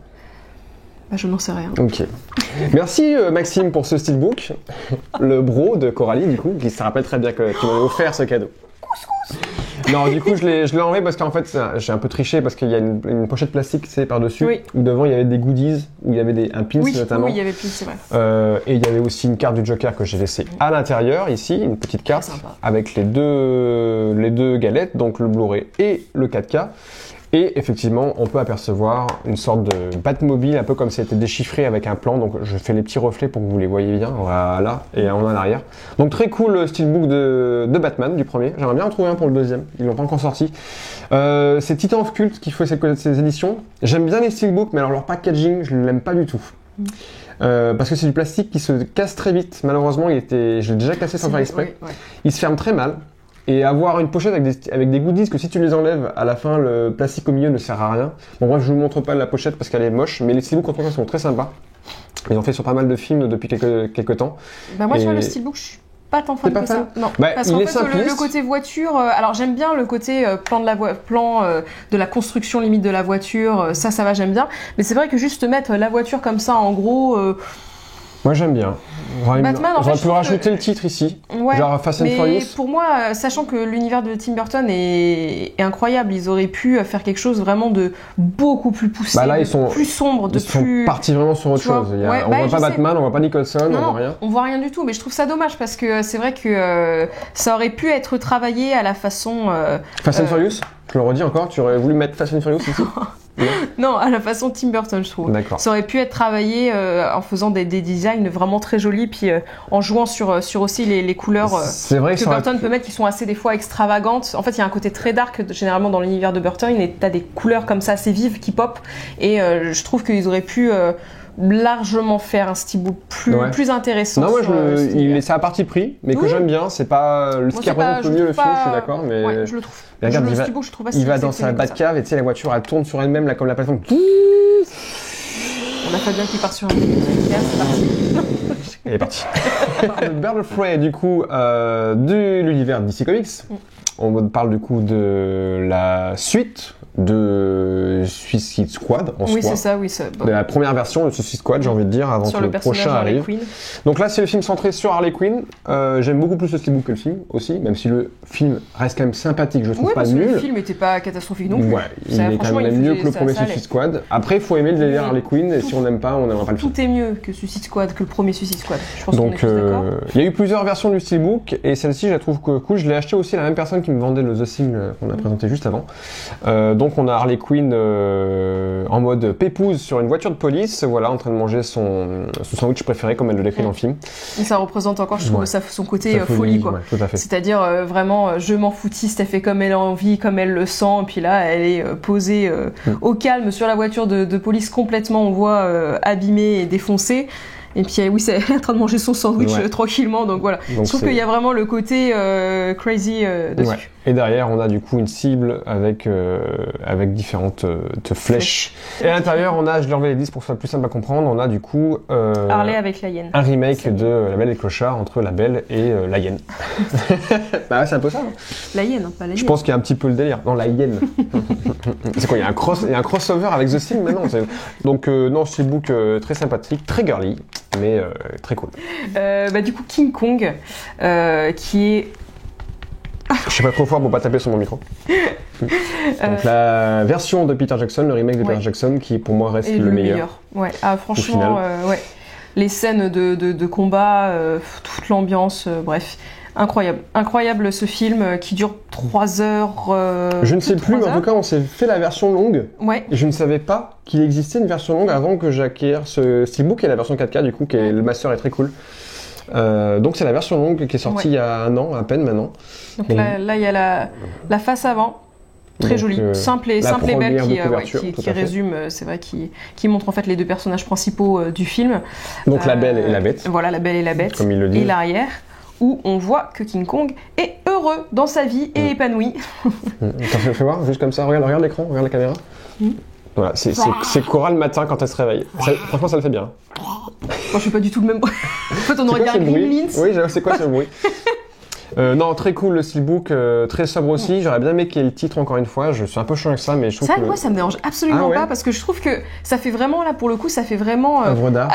Bah, je n'en sais rien. Ok. Merci Maxime pour ce steelbook. Le bro de Coralie, du coup, qui se rappelle très bien que tu m'avais offert ce cadeau. Non, du coup, je l'ai enlevé parce qu'en fait, j'ai un peu triché parce qu'il y a une pochette plastique, c'est par-dessus, Oui. où devant il y avait des goodies, où il y avait un pins Oui, notamment. oui, il y avait plus, c'est vrai. Et il y avait aussi une carte du Joker que j'ai laissée à l'intérieur, ici, une petite carte, Très sympa. avec les deux galettes, donc le Blu-ray et le 4K. Et effectivement, on peut apercevoir une sorte de Batmobile, un peu comme ça a été déchiffré avec un plan. Donc je fais les petits reflets pour que vous les voyez bien. Voilà, et on a l'arrière. Donc très cool le steelbook de Batman, du premier. J'aimerais bien en trouver un pour le deuxième. Ils l'ont pas encore sorti. C'est Titan of Cult qui fait ces éditions. J'aime bien les steelbooks, mais alors leur packaging, je ne l'aime pas du tout. Parce que c'est du plastique qui se casse très vite. Malheureusement, je l'ai déjà cassé sans faire exprès. Ouais, ouais. Il se ferme très mal. Et avoir une pochette avec des goodies que si tu les enlèves, à la fin, le plastique au milieu ne sert à rien. Bon, moi, je vous montre pas la pochette parce qu'elle est moche, mais les steelbooks, en tout cas, sont très sympas. Ils ont fait sur pas mal de films depuis quelques temps. Bah, moi, tu vois, Et- le steelbook, je suis pas tant fan T'es pas que fan ça. Non, Bah, parce il qu'en est fait, le simpliste. côté voiture, alors j'aime bien le côté plan de la construction limite de la voiture, ça va, j'aime bien. Mais c'est vrai que juste mettre la voiture comme ça, en gros, Moi, j'aime bien. Batman, en fait, J'aurais je pu trouve rajouter que- le titre ici. ouais. Genre Fast and Mais Furious. pour moi, sachant que l'univers de Tim Burton est incroyable, ils auraient pu faire quelque chose vraiment de beaucoup plus poussé, Bah là, de ils sont- plus sombre, de Ils sont plus... partis vraiment sur autre tu vois, chose. ouais, On bah, voit je pas sais. Batman, on voit pas Nicholson, Non, on non, voit rien. on voit rien du tout, mais je trouve ça dommage parce que c'est vrai que ça aurait pu être travaillé à la façon... Fast and Furious, je le redis encore, tu aurais voulu mettre Fast and Furious ici? Non, à la façon Tim Burton, je trouve. D'accord. Ça aurait pu être travaillé en faisant des designs vraiment très jolis, puis en jouant sur aussi les couleurs C'est vrai que ça aurait Burton peut mettre qui sont assez des fois extravagantes. En fait, il y a un côté très dark généralement dans l'univers de Burton, et t'as des couleurs comme ça assez vives qui pop, et je trouve qu'ils auraient pu largement faire un steelbook Ouais. plus intéressant. Non, moi, sur, cet univers. c'est à parti pris, mais que Oui. j'aime bien. C'est pas ce Moi, qui c'est pas- représente le mieux le trouve film, je pas- suis d'accord, mais. Ouais, je le trouve. Mais regarde, le il va- steelbook, je trouve pas Il va si dans sa exceptionnel que ça. Batcave et tu sais, la voiture elle tourne sur elle-même, là, comme la plateforme. On a Fabien qui part sur un début de c'est parti. Elle est partie. Le Bird of Prey, du coup, de l'univers DC Comics. On parle du coup de la suite de Suicide Squad en Oui, soi. c'est ça, oui. Ça, De la première version de Suicide Squad, j'ai envie de dire, avant sur que le le personnage prochain Harley arrive. Quinn. Donc là, c'est le film centré sur Harley Quinn. J'aime beaucoup plus le steelbook que le film aussi, même si le film reste quand même sympathique, je le trouve Oui, pas parce que nul. le film était pas catastrophique non plus. Ouais, il Ça, est quand franchement, même il mieux faisait- que le ça- premier ça allait. Suicide Squad. Après, il faut aimer le délire Oui. Harley Quinn, et si on n'aime pas, on n'aimera pas le film. Tout est mieux que Suicide Squad, que le premier Suicide Squad. Je pense qu'on est Donc, tous d'accord. il y a eu plusieurs versions du steelbook, et celle-ci, je la trouve cool. Je l'ai acheté aussi à la même personne qui me vendait le The Thing qu'on a présenté juste avant. Donc, on a Harley Quinn en mode pépouze sur une voiture de police, voilà, en train de manger son sandwich préféré, comme elle le décrit dans le film. Et ça représente encore, je trouve, Ouais. son côté Sa folie, quoi. ouais, tout à fait. C'est-à-dire vraiment, je m'en foutiste, elle fait comme elle a envie, comme elle le sent, et puis là, elle est posée au calme sur la voiture de police complètement, on voit, abîmée et défoncée. Et puis oui, c'est en train de manger son sandwich tranquillement, donc voilà. Donc, je trouve qu'il y a vraiment le côté crazy dessus. Ouais. Et derrière, on a du coup une cible avec différentes flèches. Et à l'intérieur, on a, je l'ai enlevé les 10 pour que ce soit plus simple à comprendre, on a du coup Harley avec la hyène. Un remake de La Belle et le Clochard entre la Belle et la hyène. Bah ouais, c'est un peu ça. Hein. La hyène, hein, pas la hyène. Je pense qu'il y a un petit peu le délire. Non, la hyène. C'est quoi, il y a un crossover avec The Thing maintenant. Donc non, steelbook très sympathique, très girly, mais très cool. Du coup, King Kong, qui est... Je suis pas trop fort pour pas taper sur mon micro. Donc la version de Peter Jackson, le remake de Peter Jackson, qui pour moi reste le meilleur. Ouais. Ah, franchement, ouais. Les scènes de combat, toute l'ambiance, bref. Incroyable ce film qui dure 3 heures. Je ne sais plus, mais en tout cas, on s'est fait la version longue. Ouais. Et je ne savais pas qu'il existait une version longue avant que j'acquière ce steelbook et la version 4K, du coup, qui est, le master est très cool. Donc c'est la version longue qui est sortie il y a 1 an à peine maintenant. Donc là il y a la face avant, très jolie, simple et belle, qui résume, c'est vrai, qui montre en fait les 2 personnages principaux du film. Donc la Belle et la Bête. Voilà, la Belle et la Bête. Comme il le dit. Et l'arrière, où on voit que King Kong est heureux dans sa vie et épanoui. Fais voir, juste comme ça, regarde l'écran, regarde la caméra. Voilà, c'est Cora le matin quand elle se réveille. Franchement, ça le fait bien. Moi, je fais pas du tout le même bruit. En fait, on regarde Gremlins. Oui, c'est quoi ce bruit? Non, très cool le steelbook, très sobre aussi. J'aurais bien aimé qu'il y ait le titre encore une fois. Je suis un peu chiant avec ça, mais je trouve que... Moi, ça me dérange absolument pas parce que je trouve que ça fait vraiment, là, pour le coup, ça fait vraiment... œuvre d'art.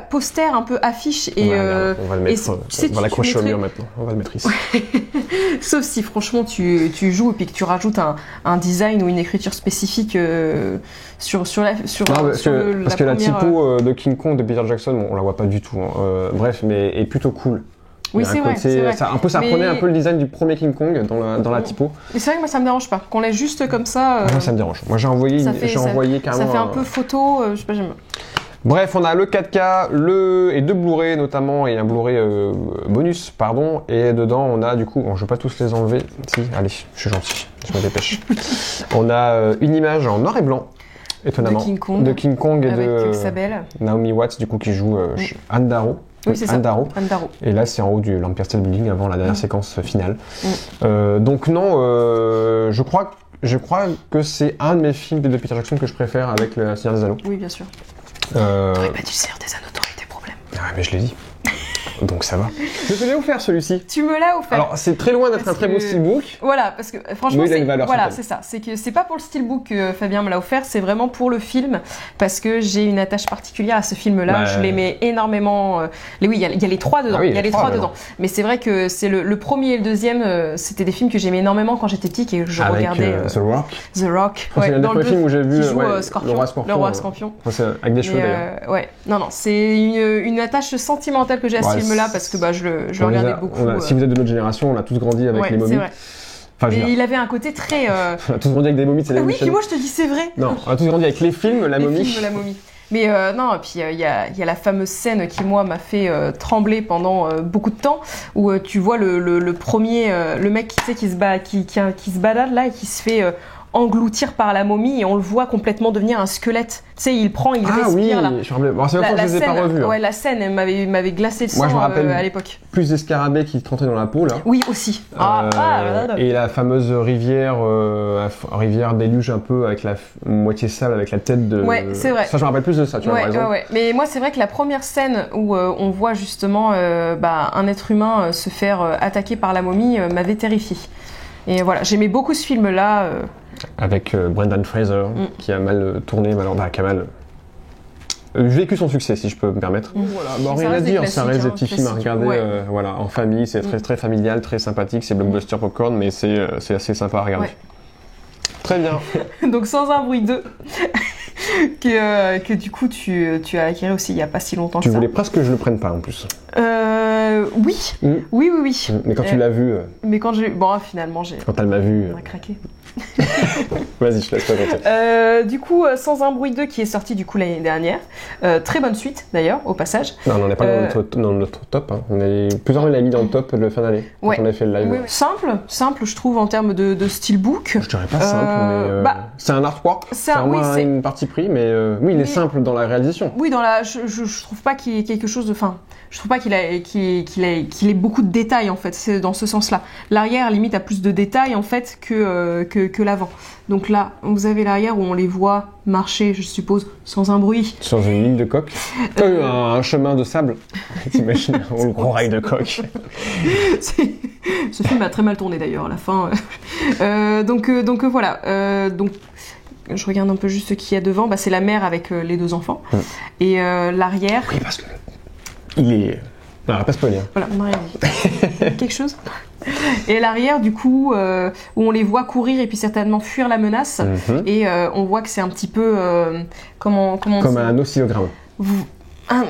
Poster, un peu affiche. Et, on va le mettre, on va l'accrocher au mur maintenant. On va le mettre ici. Sauf si, franchement, tu joues et puis que tu rajoutes un design ou une écriture spécifique parce que la typo de King Kong de Peter Jackson, bon, on la voit pas du tout. Hein. Bref, mais est plutôt cool. Oui, c'est vrai. Ça reprenait un peu le design du premier King Kong dans la typo. Mais c'est vrai que moi ça me dérange pas. Qu'on l'ait juste comme ça. Moi ça me dérange. Moi j'ai envoyé carrément. Ça fait un peu photo, je sais pas, j'aime. Bref, on a le 4K, et 2 Blu-ray notamment, et un Blu-ray bonus, pardon. Et dedans, on a du coup, je vais pas tous les enlever. Si, allez, je suis gentil, je me dépêche. On a une image en noir et blanc, étonnamment. De King Kong et avec de Sabelle. Naomi Watts, du coup, qui joue Anne Darrow. Oui, c'est Andaro. ça. Andaro. Et là, c'est en haut du l'Empire State Building avant la dernière séquence finale. Donc non, je crois que c'est un de mes films de Peter Jackson que je préfère avec le Seigneur des Anneaux. Oui, bien sûr. T'aurais pas dû Seigneur des Anneaux, t'aurais des problèmes. Ah, mais je l'ai dit. Donc ça va. Je te l'ai offert celui-ci. Tu me l'as offert. Alors c'est très loin d'être un très beau steelbook. Voilà, parce que franchement, c'est ça. C'est que c'est pas pour le steelbook que Fabien me l'a offert, c'est vraiment pour le film, parce que j'ai une attache particulière à ce film-là. Je l'aimais énormément. Oui, il y a les 3 dedans. Il y a les 3 dedans. Mais c'est vrai que c'est le premier et le deuxième, c'était des films que j'aimais énormément quand j'étais petite et que je regardais. The Rock. C'est le dernier film où j'ai vu le roi Scorpion. C'est avec des cheveux d'ailleurs. Ouais. Non, c'est une attache sentimentale que j'ai à ce film-là parce que je le regardais beaucoup. Si vous êtes de notre génération, on a tous grandi avec les momies. Mais il avait un côté très. On a tous grandi avec des momies, c'est la Oui, puis moi je te dis c'est vrai. Non, on a tous grandi avec les films, la momie. Mais non, et puis il y a la fameuse scène qui moi m'a fait trembler pendant beaucoup de temps, où tu vois le premier, le mec qui se balade là et qui se fait engloutir par la momie et on le voit complètement devenir un squelette. Tu sais, il respire là. Bon, c'est longtemps que je les ai pas revus. Ouais, la scène, elle m'avait glacé le sang à l'époque. Plus des scarabées qui te rentraient dans la peau là. Oui, aussi. Et la fameuse rivière déluge un peu avec la moitié sale, avec la tête de. Ouais, c'est vrai. Ça, je me rappelle plus de ça, tu vois, par exemple. Ouais. Mais moi, c'est vrai que la première scène où on voit justement un être humain se faire attaquer par la momie m'avait terrifiée. Et voilà, j'aimais beaucoup ce film-là. Avec Brendan Fraser, qui a mal tourné, qui a mal vécu son succès, si je peux me permettre. Voilà, rien à dire, ça reste des petits films à regarder en famille, c'est très, très familial, très sympathique, c'est blockbuster popcorn, mais c'est assez sympa à regarder. Très bien. Donc Sans un bruit 2, que du coup tu as acquis aussi il n'y a pas si longtemps que ça. Tu voulais presque que je le prenne pas en plus. Oui. Mm. Oui. Mais quand tu l'as vu, Mais quand j'ai... Bon, finalement, quand elle m'a vu... on a craqué. Vas-y, je te laisse présenter. Du coup, Sans un bruit 2 qui est sorti du coup l'année dernière. Très bonne suite d'ailleurs, au passage. Non, on n'est pas dans notre top. Hein. Plusieurs on l'a mis dans le top de fin d'année. Ouais. Quand on a fait le live. Oui. Simple, je trouve, en termes de steelbook. Je dirais pas simple, mais c'est un artwork. C'est vraiment une partie pris, mais oui, il est simple dans la réalisation. Oui, je trouve pas qu'il y ait quelque chose de... Enfin, je trouve pas qu'il ait beaucoup de détails, en fait. C'est dans ce sens-là. L'arrière, limite, a plus de détails, en fait, que l'avant. Donc là, vous avez l'arrière où on les voit marcher, je suppose, sans un bruit. Sur une ligne de coque. Un chemin de sable. T'imagines, le gros rail de coque. Ce film a très mal tourné d'ailleurs à la fin. Donc voilà. Donc je regarde un peu juste ce qu'il y a devant. C'est la mère avec les 2 enfants. Et l'arrière. Oui, parce que il est. Non, on va pas spoiler. Voilà, on n'a rien dit. Quelque chose. Et l'arrière, du coup, où on les voit courir et puis certainement fuir la menace. Et on voit que c'est un petit peu comme un oscillogramme.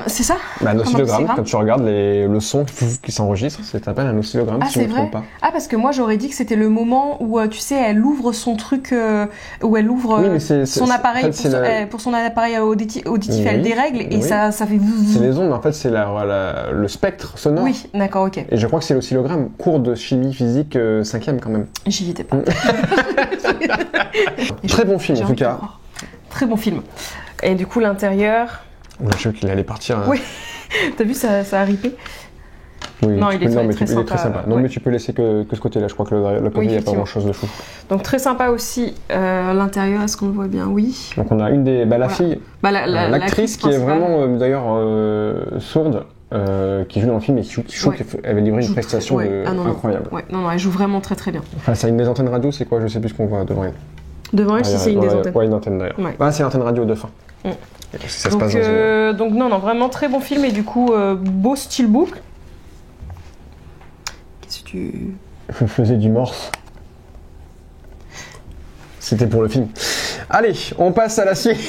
C'est ça? Un oscillogramme, quand tu regardes le son qui s'enregistre, ça s'appelle un oscillogramme, si je ne me trompe pas. Ah, parce que moi j'aurais dit que c'était le moment où, tu sais, elle ouvre son truc, où elle ouvre son appareil pour son appareil auditif, elle dérègle et ça fait... C'est les ondes, en fait, c'est le spectre sonore. Oui, d'accord, ok. Et je crois que c'est l'oscillogramme, cours de chimie physique 5e quand même. J'y étais pas. Très bon film en tout cas. Très bon film. Et du coup l'intérieur... Je sais qu'il allait partir. Oui, t'as vu, ça a ripé. Oui, non, il est très sympa. Non, mais tu peux laisser que ce côté-là. Je crois que le côté, il n'y a pas grand-chose de fou. Donc très sympa aussi. L'intérieur, est-ce qu'on le voit bien? Oui. Donc on a une des... la fille, l'actrice qui est vraiment d'ailleurs sourde, qui joue dans le film et qui avait livré une prestation incroyable. Ouais, non, elle joue vraiment très très bien. Enfin, c'est une des antennes radio, c'est quoi? Je sais plus ce qu'on voit devant elle. Devant elle, si c'est une des antennes. Ouais, une antenne d'ailleurs. Ouais. C'est l'antenne radio de fin. Ça se passe donc non, vraiment très bon film et du coup beau steelbook. Qu'est-ce que tu... Je faisais du morse. C'était pour le film. Allez, on passe à la suite.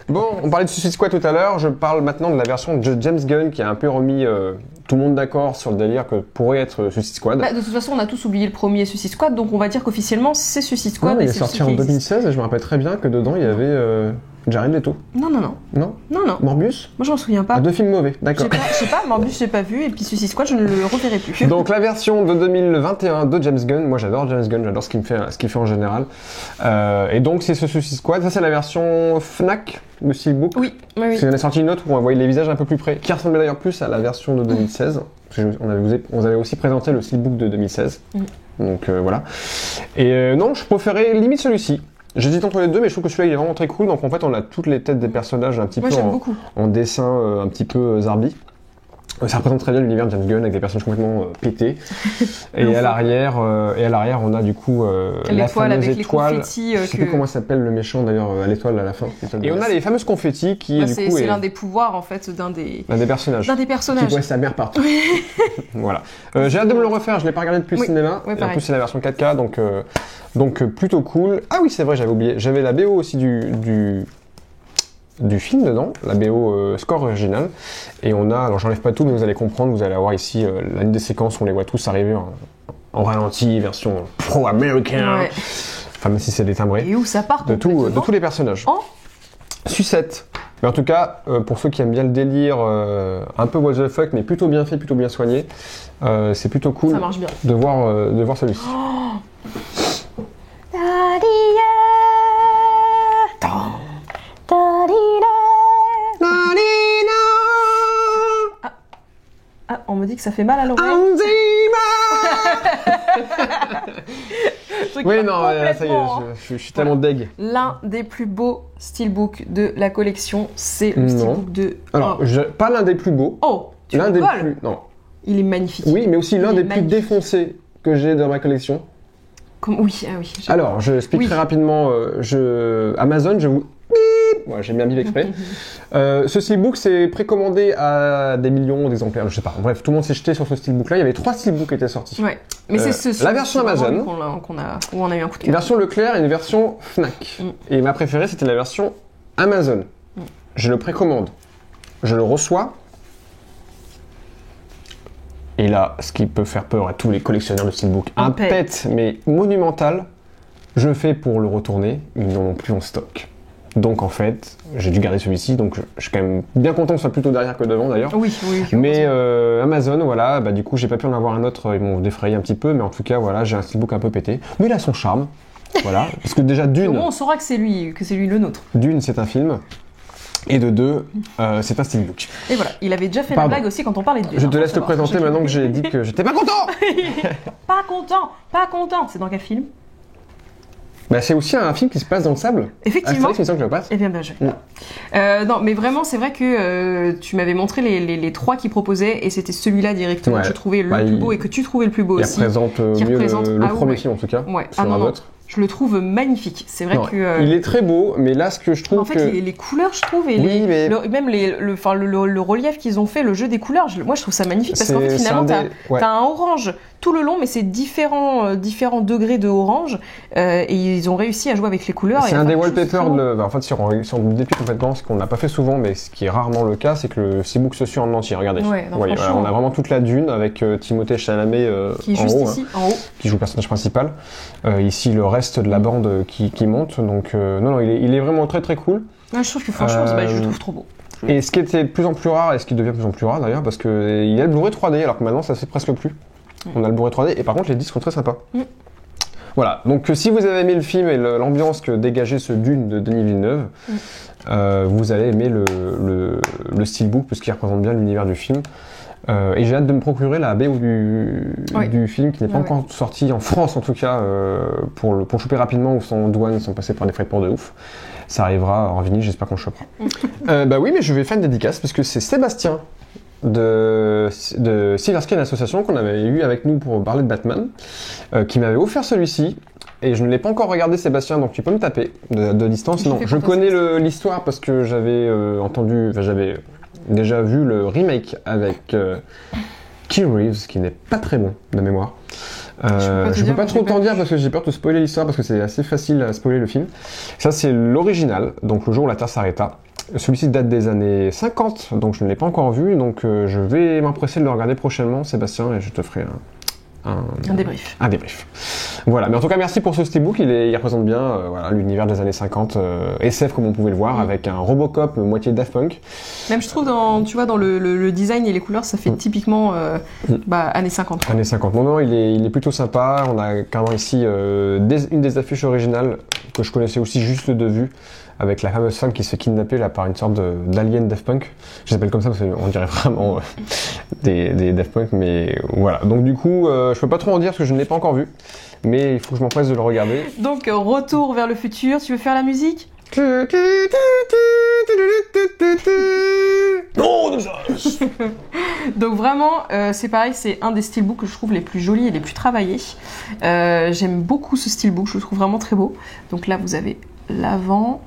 Bon, on parlait de Suicide Squad tout à l'heure, je parle maintenant de la version de James Gunn qui a un peu remis tout le monde d'accord sur le délire que pourrait être Suicide Squad. De toute façon, on a tous oublié le premier Suicide Squad, donc on va dire qu'officiellement c'est Suicide Squad. Non, il est sorti en 2016 et je me rappelle très bien que dedans il y avait Jared Leto. Non. Non. Morbius? Moi, je m'en souviens pas. 2 films mauvais, d'accord. Je sais pas, Morbius, j'ai pas vu, et puis Suicide Squad, je ne le reverrai plus. Donc, la version de 2021 de James Gunn, moi j'adore James Gunn, j'adore ce qu'il fait en général. Et donc, c'est ce Suicide Squad, ça c'est la version Fnac, le steelbook. Oui. Parce qu'il y en a sorti une autre où on voyait les visages un peu plus près, qui ressemblait d'ailleurs plus à la version de 2016. On avait aussi présenté le steelbook de 2016. Donc, voilà. Et non, je préférais limite celui-ci. J'hésite entre les deux, mais je trouve que celui-là il est vraiment très cool. Donc en fait, on a toutes les têtes des personnages un petit peu en dessin, un petit peu zarbi. Ça représente très bien l'univers de James Gunn avec des personnages complètement pétés. Et à l'arrière, on a du coup la fameuse étoile. Je sais plus comment s'appelle le méchant d'ailleurs à l'étoile à la fin. Et on a les fameuses confettis qui du coup c'est l'un des pouvoirs en fait d'un des personnages. Qui voit sa mère partout. Voilà. J'ai hâte de me le refaire. Je l'ai pas regardé depuis le cinéma. Et en plus c'est la version 4K, donc plutôt cool. Ah oui, c'est vrai, j'avais oublié. J'avais la BO aussi du film dedans, la BO score original, et on a, alors j'enlève pas tout mais vous allez comprendre, vous allez avoir ici l'une des séquences où on les voit tous arriver en ralenti, version pro-américain, enfin même si c'est détimbré, et où ça part de tous les personnages. Sucette. Mais en tout cas, pour ceux qui aiment bien le délire, un peu what the fuck, mais plutôt bien fait, plutôt bien soigné, c'est plutôt cool ça marche bien. de voir celui-ci. On me dit que ça fait mal à l'oreille. Oui, non, ça y est, je suis tellement deg. L'un des plus beaux steelbooks de la collection, c'est le steelbook de... Alors, pas l'un des plus beaux. Oh, tu l'un rigoles. des plus... Non. Il est magnifique. Oui, mais aussi l'un des plus défoncés que j'ai dans ma collection. Oui. Alors, je explique très rapidement. Amazon, je vous... Ouais, j'ai bien mis l'exprès. Ce steelbook, c'est précommandé à des millions d'exemplaires, je sais pas. Bref, tout le monde s'est jeté sur ce steelbook-là. Il y avait 3 steelbooks qui étaient sortis. Ouais. Mais c'est la version Amazon, où on a eu un coup de cœur. Une version Leclerc et une version Fnac. Et ma préférée, c'était la version Amazon. Je le précommande. Je le reçois. Et là, ce qui peut faire peur à tous les collectionneurs de steelbook, un pet, mais monumental, je fais pour le retourner, ils n'en ont plus en stock. Donc en fait, j'ai dû garder celui-ci, donc je suis quand même bien content que ce soit plutôt derrière que devant d'ailleurs. Oui. Mais Amazon, voilà, bah du coup j'ai pas pu en avoir un autre, ils m'ont défrayé un petit peu, mais en tout cas voilà, j'ai un steelbook un peu pété. Mais il a son charme, voilà, parce que déjà Dune... Au moins on saura que c'est lui le nôtre. Dune c'est un film, et de deux, c'est un steelbook. Et voilà, il avait déjà fait la blague aussi quand on parlait de Dune. Je te laisse te présenter maintenant que j'ai dit que j'étais pas content. Pas content. C'est dans quel film? Bah, c'est aussi un film qui se passe dans le sable. Effectivement. C'est ça que je passe. Eh bien, joué. Non, mais vraiment, c'est vrai que tu m'avais montré les trois qu'ils proposaient et c'était celui-là directement que je trouvais le plus beau et que tu trouvais le plus beau aussi. Il représente mieux le premier film en tout cas. Ouais. Sur un autre. Je le trouve magnifique. C'est vrai que. Il est très beau, mais là, ce que je trouve. En fait, les couleurs, je trouve, et même le relief qu'ils ont fait, le jeu des couleurs, moi, je trouve ça magnifique parce qu'en fait, finalement, t'as un orange tout le long, mais c'est différents degrés de orange, et ils ont réussi à jouer avec les couleurs. C'est un des wallpapers. En fait, si on déplie complètement, ce qu'on n'a pas fait souvent, mais ce qui est rarement le cas, c'est que le steelbook se suit en entier. Regardez. On a vraiment toute la dune avec Timothée Chalamet qui est juste ici, en haut, qui joue le personnage principal. Ici, le reste de la bande qui monte. Donc, non, il est vraiment très très cool. Je trouve que franchement, je le trouve trop beau. Et ce qui était de plus en plus rare, et ce qui devient de plus en plus rare d'ailleurs, parce qu'il y a le Blu-ray 3D, alors que maintenant ça se fait presque plus. On a le Blu-ray 3D, et par contre les disques sont très sympas. Voilà, donc si vous avez aimé le film et l'ambiance que dégageait ce Dune de Denis Villeneuve, vous allez aimer le steelbook, parce qu'il représente bien l'univers du film. Et j'ai hâte de me procurer la BO du film qui n'est pas encore sorti en France en tout cas pour le choper rapidement ou sans douane, sans passer par des frais de port de ouf. Ça arrivera en vinyle, j'espère qu'on le chopera. Bah oui, mais je vais faire une dédicace parce que c'est Sébastien de Silver Screen Association qu'on avait eu avec nous pour parler de Batman qui m'avait offert celui-ci. Et je ne l'ai pas encore regardé, Sébastien, donc tu peux me taper de distance. Non, je connais l'histoire parce que j'avais j'avais déjà vu le remake avec Keanu Reeves, qui n'est pas très bon de mémoire. Je peux pas trop t'en dire parce que j'ai peur de spoiler l'histoire parce que c'est assez facile à spoiler le film. Ça c'est l'original, donc le jour où la Terre s'arrêta. Celui-ci date des années 50, donc je ne l'ai pas encore vu, donc je vais m'empresser de le regarder prochainement, Sébastien, et je te ferai un débrief. Un débrief. Voilà, mais en tout cas merci pour ce steelbook, il représente bien l'univers des années 50, SF comme on pouvait le voir, avec un Robocop moitié Daft Punk. Même je trouve dans le design et les couleurs, ça fait typiquement années 50. Années 50. Non, il est plutôt sympa, on a carrément ici une des affiches originales que je connaissais aussi juste de vue, avec la fameuse femme qui se fait kidnapper là, par une sorte d'alien Daft Punk. Je l'appelle comme ça parce qu'on dirait vraiment des Daft Punk, mais voilà. Donc du coup, je peux pas trop en dire parce que je ne l'ai pas encore vu, mais il faut que je m'empresse de le regarder. Donc retour vers le futur, tu veux faire la musique ? Donc vraiment, c'est pareil, c'est un des steelbooks que je trouve les plus jolis et les plus travaillés. J'aime beaucoup ce steelbook, je le trouve vraiment très beau. Donc là, vous avez l'avant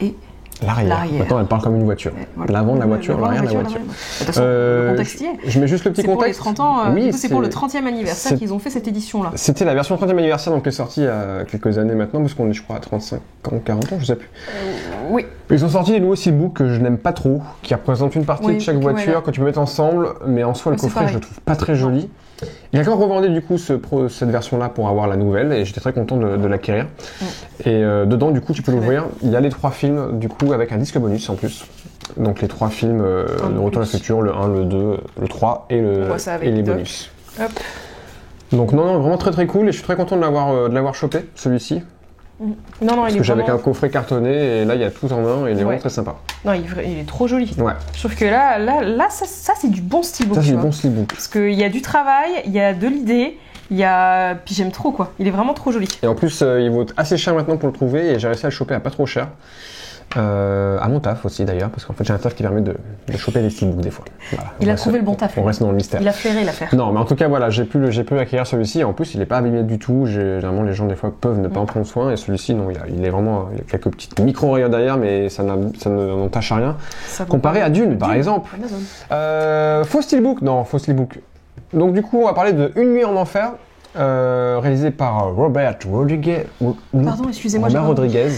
et l'arrière. Maintenant, elle parle comme une voiture. Voilà. L'avant de la voiture, l'arrière de la voiture. De toute façon, le contexte y est. Je mets juste le petit contexte. C'est pour les 30 ans, oui, c'est pour le 30e anniversaire qu'ils ont fait cette édition-là. C'était la version 30e anniversaire, donc qui est sortie il y a quelques années maintenant, parce qu'on est, je crois, à 35 ans, 40 ans, je sais plus. Oui. Ils ont sorti des nouveaux steelbooks que je n'aime pas trop, qui représentent une partie de chaque voiture que tu peux mettre ensemble, mais en soi, le coffret, je le trouve pas très joli. Quelqu'un revendait du coup cette version-là pour avoir la nouvelle et j'étais très content de l'acquérir. Et dedans, du coup, tu peux l'ouvrir. Il y a les 3 films, du coup, avec un disque bonus en plus. Donc les 3 films de Retour à la futur, le 1, le 2, le 3 et les bonus. Hop. Donc non, vraiment très très cool et je suis très content de l'avoir chopé, celui-ci. Parce que j'avais qu'un coffret cartonné et là il y a tout en un et il est vraiment très sympa. Non, il est trop joli. Ouais. Je trouve que là ça c'est du bon steelbook. Ça c'est du bon steelbook. Parce qu'il y a du travail, il y a de l'idée, puis j'aime trop quoi. Il est vraiment trop joli. Et en plus il vaut assez cher maintenant pour le trouver et j'ai réussi à le choper à pas trop cher. À mon taf aussi d'ailleurs, parce qu'en fait j'ai un taf qui permet de choper les steelbooks des fois. Voilà. Il a trouvé le bon taf. On reste dans le mystère. Il a flairé l'affaire. Non, mais en tout cas voilà, j'ai pu acquérir celui-ci. Et en plus, il est pas abîmé du tout. Généralement, les gens des fois peuvent ne pas en prendre soin, et celui-ci, non, il est vraiment, il y a quelques petites micro-rayures derrière, mais ça n'entache à rien. Comparé à Dune, par exemple. Faux steelbook, non, faux steelbook. Donc du coup, on va parler de Une nuit en enfer. Réalisé par Robert Rodriguez. Pardon, excusez-moi. Robert Rodriguez,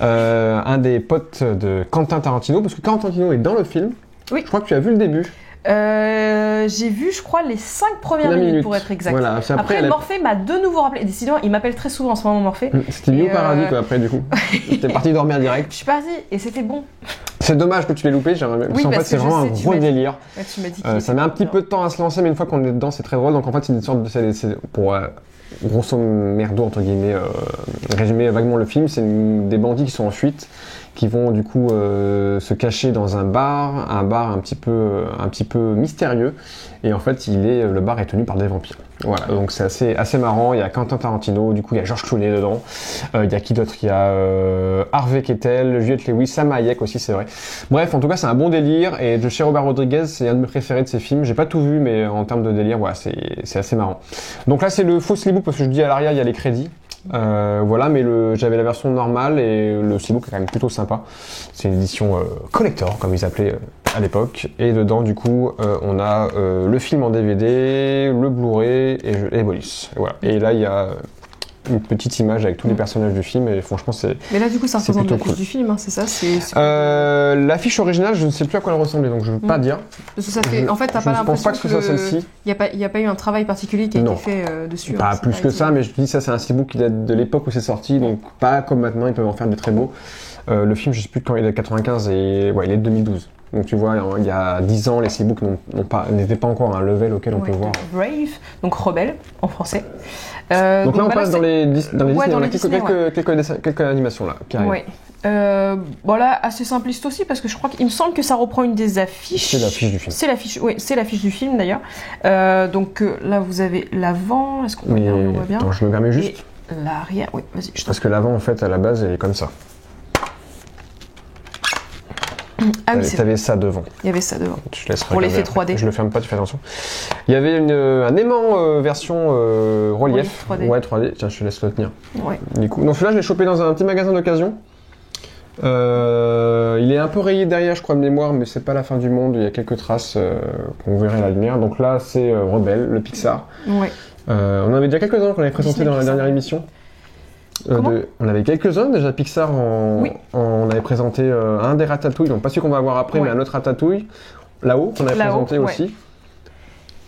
un des potes de Quentin Tarantino, parce que Quentin Tarantino est dans le film. Oui. Je crois que tu as vu le début. J'ai vu, je crois, les 5 premières minutes pour être exact. Voilà, après Morphée m'a de nouveau rappelé. Décidément, il m'appelle très souvent en ce moment, Morphée. C'était mieux au paradis, quoi, après, du coup. T'es parti dormir direct. Je suis partie et c'était bon. C'est dommage que tu l'aies loupé, parce qu'en fait, c'est vraiment un gros délire. Ouais, tu m'as dit ça met un petit peu de temps à se lancer, mais une fois qu'on est dedans, c'est très drôle. Donc en fait, c'est une sorte de. Pour grosso merdo, entre guillemets, résumer vaguement le film, c'est des bandits qui sont en fuite, qui vont du coup se cacher dans un bar un petit peu mystérieux, et en fait le bar est tenu par des vampires. Voilà, donc c'est assez marrant. Il y a Quentin Tarantino, du coup il y a George Clooney dedans, il y a qui d'autre, il y a Harvey Keitel, Juliette Lewis, Salma Hayek aussi, c'est vrai. Bref, en tout cas c'est un bon délire, et de chez Robert Rodriguez, c'est un de mes préférés de ses films. J'ai pas tout vu, mais en termes de délire, voilà, c'est assez marrant. Donc là c'est le faux Steelbook, parce que je dis à l'arrière il y a les crédits. Voilà, mais j'avais la version normale, et le Steelbook est quand même plutôt sympa. C'est une édition collector, comme ils appelaient à l'époque. Et dedans, du coup, on a le film en DVD, le Blu-ray et les bonus. Et voilà. Et là, il y a une petite image avec tous les personnages du film, et franchement, c'est. Mais là, du coup, ça représente l'affiche cool. du film, hein, c'est ça? L'affiche originale, je ne sais plus à quoi elle ressemblait, donc je ne veux pas dire. Parce que ça fait. En fait, t'as pas l'impression. Je pense pas que ce soit celle-ci. Il n'y a pas eu un travail particulier qui a été fait dessus. Pas plus que ça, mais je dis ça, c'est un steelbook qui date de l'époque où c'est sorti, donc pas comme maintenant, ils peuvent en faire des très beaux. Le film, je sais plus quand il est de 95, et ouais, il est de 2012. Donc tu vois, il y a 10 ans, les steelbooks n'étaient pas encore à un level auquel on peut voir. Brave, donc Rebelle en français. Donc là, on passe dans les Disney, on a quelques animations là qui arrivent. Ouais. Bon là, assez simpliste aussi, parce que je crois qu'il me semble que ça reprend une des affiches. C'est l'affiche du film. C'est l'affiche du film d'ailleurs. Donc là, vous avez l'avant. Est-ce qu'on voit bien? On voit bien. Attends, je me permets juste. Et l'arrière, oui, vas-y. Parce que l'avant, en fait, à la base, elle est comme ça. Ah oui, t'avais ça devant. Il y avait ça devant. Je laisse pour l'effet 3D. Je le ferme pas, tu fais attention. Il y avait un aimant version relief. 3D. Ouais, 3D. Tiens, je te laisse le tenir. Ouais. Du coup, donc celui-là, je l'ai chopé dans un petit magasin d'occasion. Il est un peu rayé derrière, je crois, de mémoire, mais c'est pas la fin du monde. Il y a quelques traces qu'on verrait à la lumière. Donc là, c'est Rebelle, le Pixar. Ouais. On avait déjà quelques-uns qu'on avait présentés dans la dernière émission. On avait quelques-uns déjà Pixar on avait présenté un des Ratatouille, donc pas celui qu'on va avoir après, mais un autre Ratatouille là-haut qu'on avait présenté aussi.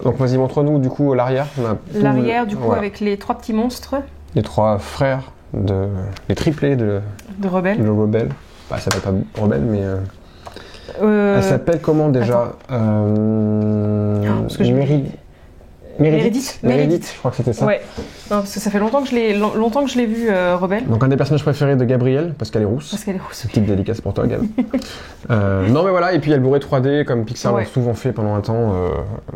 Donc vas-y, montre-nous du coup l'arrière. L'arrière du coup avec les 3 petits monstres. Les 3 frères, les triplés de Rebelle. Le Rebelle. Bah, elle s'appelle pas Rebelle, mais elle s'appelle comment déjà Meredith, je crois que c'était ça. Ouais. Non, parce que ça fait longtemps que je l'ai vu Rebelle. Donc un des personnages préférés de Gabrielle, parce qu'elle est rousse. Petite dédicace pour toi, Gab. Non mais voilà, et puis il y a le Blu-ray 3D comme Pixar l'a souvent fait pendant un temps,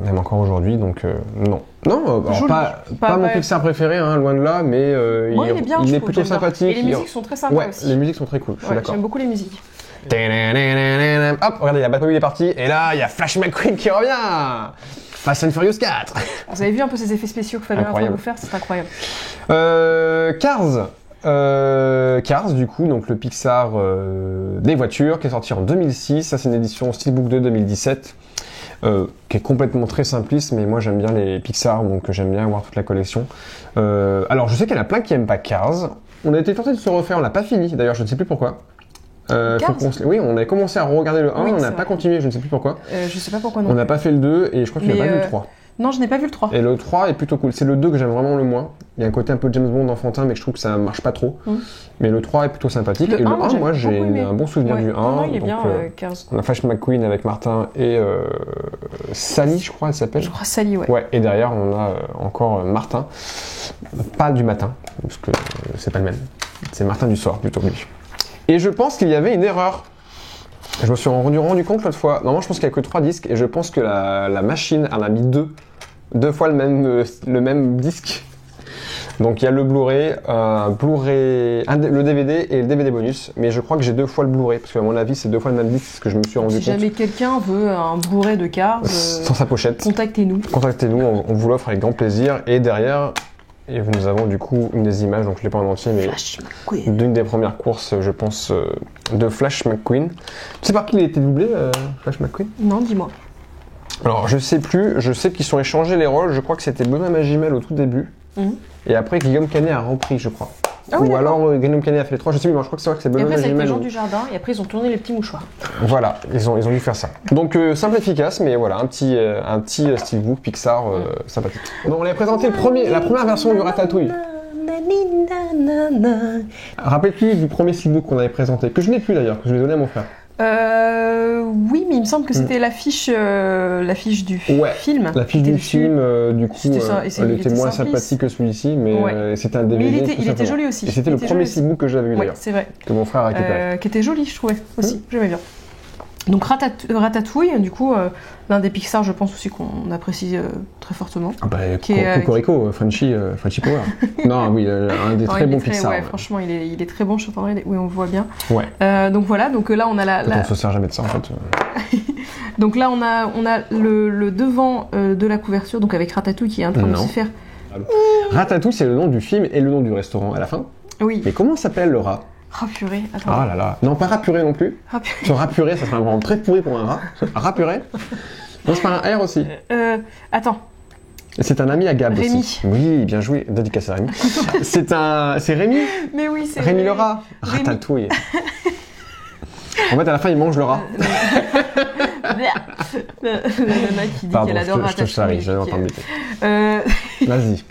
même encore aujourd'hui, donc non. Non, pas mon Pixar préféré, hein, loin de là, mais il est plutôt sympathique. Et les musiques sont très sympas aussi. Les musiques sont très cool, je suis d'accord. J'aime beaucoup les musiques. Hop, regardez, il y a Batmobile est parti, et là il y a Flash McQueen qui revient. Fast and Furious 4. Vous avez vu un peu ces effets spéciaux que Fabien est en train de vous faire, c'est incroyable. Cars, du coup, donc le Pixar des voitures, qui est sorti en 2006. Ça, c'est une édition Steelbook de 2017, qui est complètement très simpliste, mais moi j'aime bien les Pixar, donc j'aime bien avoir toute la collection. Alors, je sais qu'il y en a plein qui aiment pas Cars. On a été tenté de se refaire, on l'a pas fini, d'ailleurs, je ne sais plus pourquoi. Oui, on avait commencé à regarder le 1, on n'a pas continué, je ne sais plus pourquoi. Je sais pas pourquoi non. On n'a pas fait le 2, et je crois qu'il n'y a pas vu le 3. Non, je n'ai pas vu le 3. Et le 3 est plutôt cool. C'est le 2 que j'aime vraiment le moins. Il y a un côté un peu James Bond enfantin, mais je trouve que ça marche pas trop. Mais le 3 est plutôt sympathique. Et le 1, moi j'ai un bon souvenir du 1. Non, il est bien, 15. On a Flash McQueen avec Martin et Sally, je crois, elle s'appelle. Je crois Sally, ouais. Ouais, et derrière, on a encore Martin. Pas du matin, parce que c'est pas le même. C'est Martin du soir, plutôt lui. Et je pense qu'il y avait une erreur. Je me suis rendu compte l'autre fois. Normalement, je pense qu'il n'y a que 3 disques, et je pense que la machine en a mis 2 fois le même disque. Donc il y a le Blu-ray, le DVD et le DVD bonus, mais je crois que j'ai 2 fois le Blu-ray, parce qu'à mon avis c'est 2 fois le même disque, c'est ce que je me suis rendu compte. Si jamais quelqu'un veut un Blu-ray de Cars, sans sa pochette, contactez-nous, on vous l'offre avec grand plaisir. Et derrière, nous avons du coup une des images, donc je ne l'ai pas en entier, mais d'une des premières courses, je pense, de Flash McQueen. Tu sais par qui il a été doublé, Flash McQueen? Non, dis-moi. Alors je sais plus, je sais qu'ils sont échangés les rôles, je crois que c'était Benoît Magimel au tout début, et après Guillaume Canet a repris, je crois. Ah oui, ou d'accord. alors Green Candy a fait les 3, je sais plus, mais je crois que c'est vrai que c'est Et Benoît après, c'est avec les Magimel. gens du jardin, et après, ils ont tourné les petits mouchoirs. Voilà, ils ont dû faire ça. Donc simple, efficace, mais voilà, un petit steelbook Pixar sympathique. Donc on avait présenté la première version du Ratatouille. Rappelle-tu du premier steelbook qu'on avait présenté, que je n'ai plus d'ailleurs, que je l'ai donné à mon frère. Oui, mais il me semble que c'était l'affiche du Ouais, film. la fiche qui était du dessus. film, du coup, C'était ça, et elle il était était moins simpliste. sympathique que celui-ci, mais Ouais. c'était un Mais DVD. il tout était simplement. joli aussi. Et c'était Il le était premier joli aussi. steelbook que j'avais vu Ouais, d'ailleurs, c'est vrai. que mon frère a récupéré. Qui était joli, je trouvais aussi. J'aimais bien. Donc Ratatouille, du coup, l'un des Pixar, je pense aussi qu'on apprécie très fortement. Ah bah, qui est, Cocorico, Frenchy Power. Non, oui, un des Non, très il est bons Pixar. ouais, franchement, il est très bon, je suis en train de regarder. Oui, on le voit bien. Ouais. Donc voilà, donc là on a On se sert jamais de ça en fait. donc là on a le devant de la couverture, donc avec Ratatouille qui est en train de Non. se faire. Ratatouille, c'est le nom du film et le nom du restaurant à la fin. Oui. Mais comment s'appelle le rat? Ah purée, attends. Ah là là. Non, pas rat purée non plus. Ah, purée. Ce rat purée, ça serait vraiment très pourri pour un rat. Rat purée. Non, c'est pas un R aussi. Attends. Et c'est un ami à Gab Rémi. aussi. Oui, bien joué. Dédicace à Rémi. C'est Rémi. Mais oui, c'est Rémi le rat. Rémi. Ratatouille. En fait, à la fin, il mange le rat. La nana qui dit Pardon, qu'elle adore je te Ratatouille. charrie, j'avais qui- entendu bêter. Vas-y.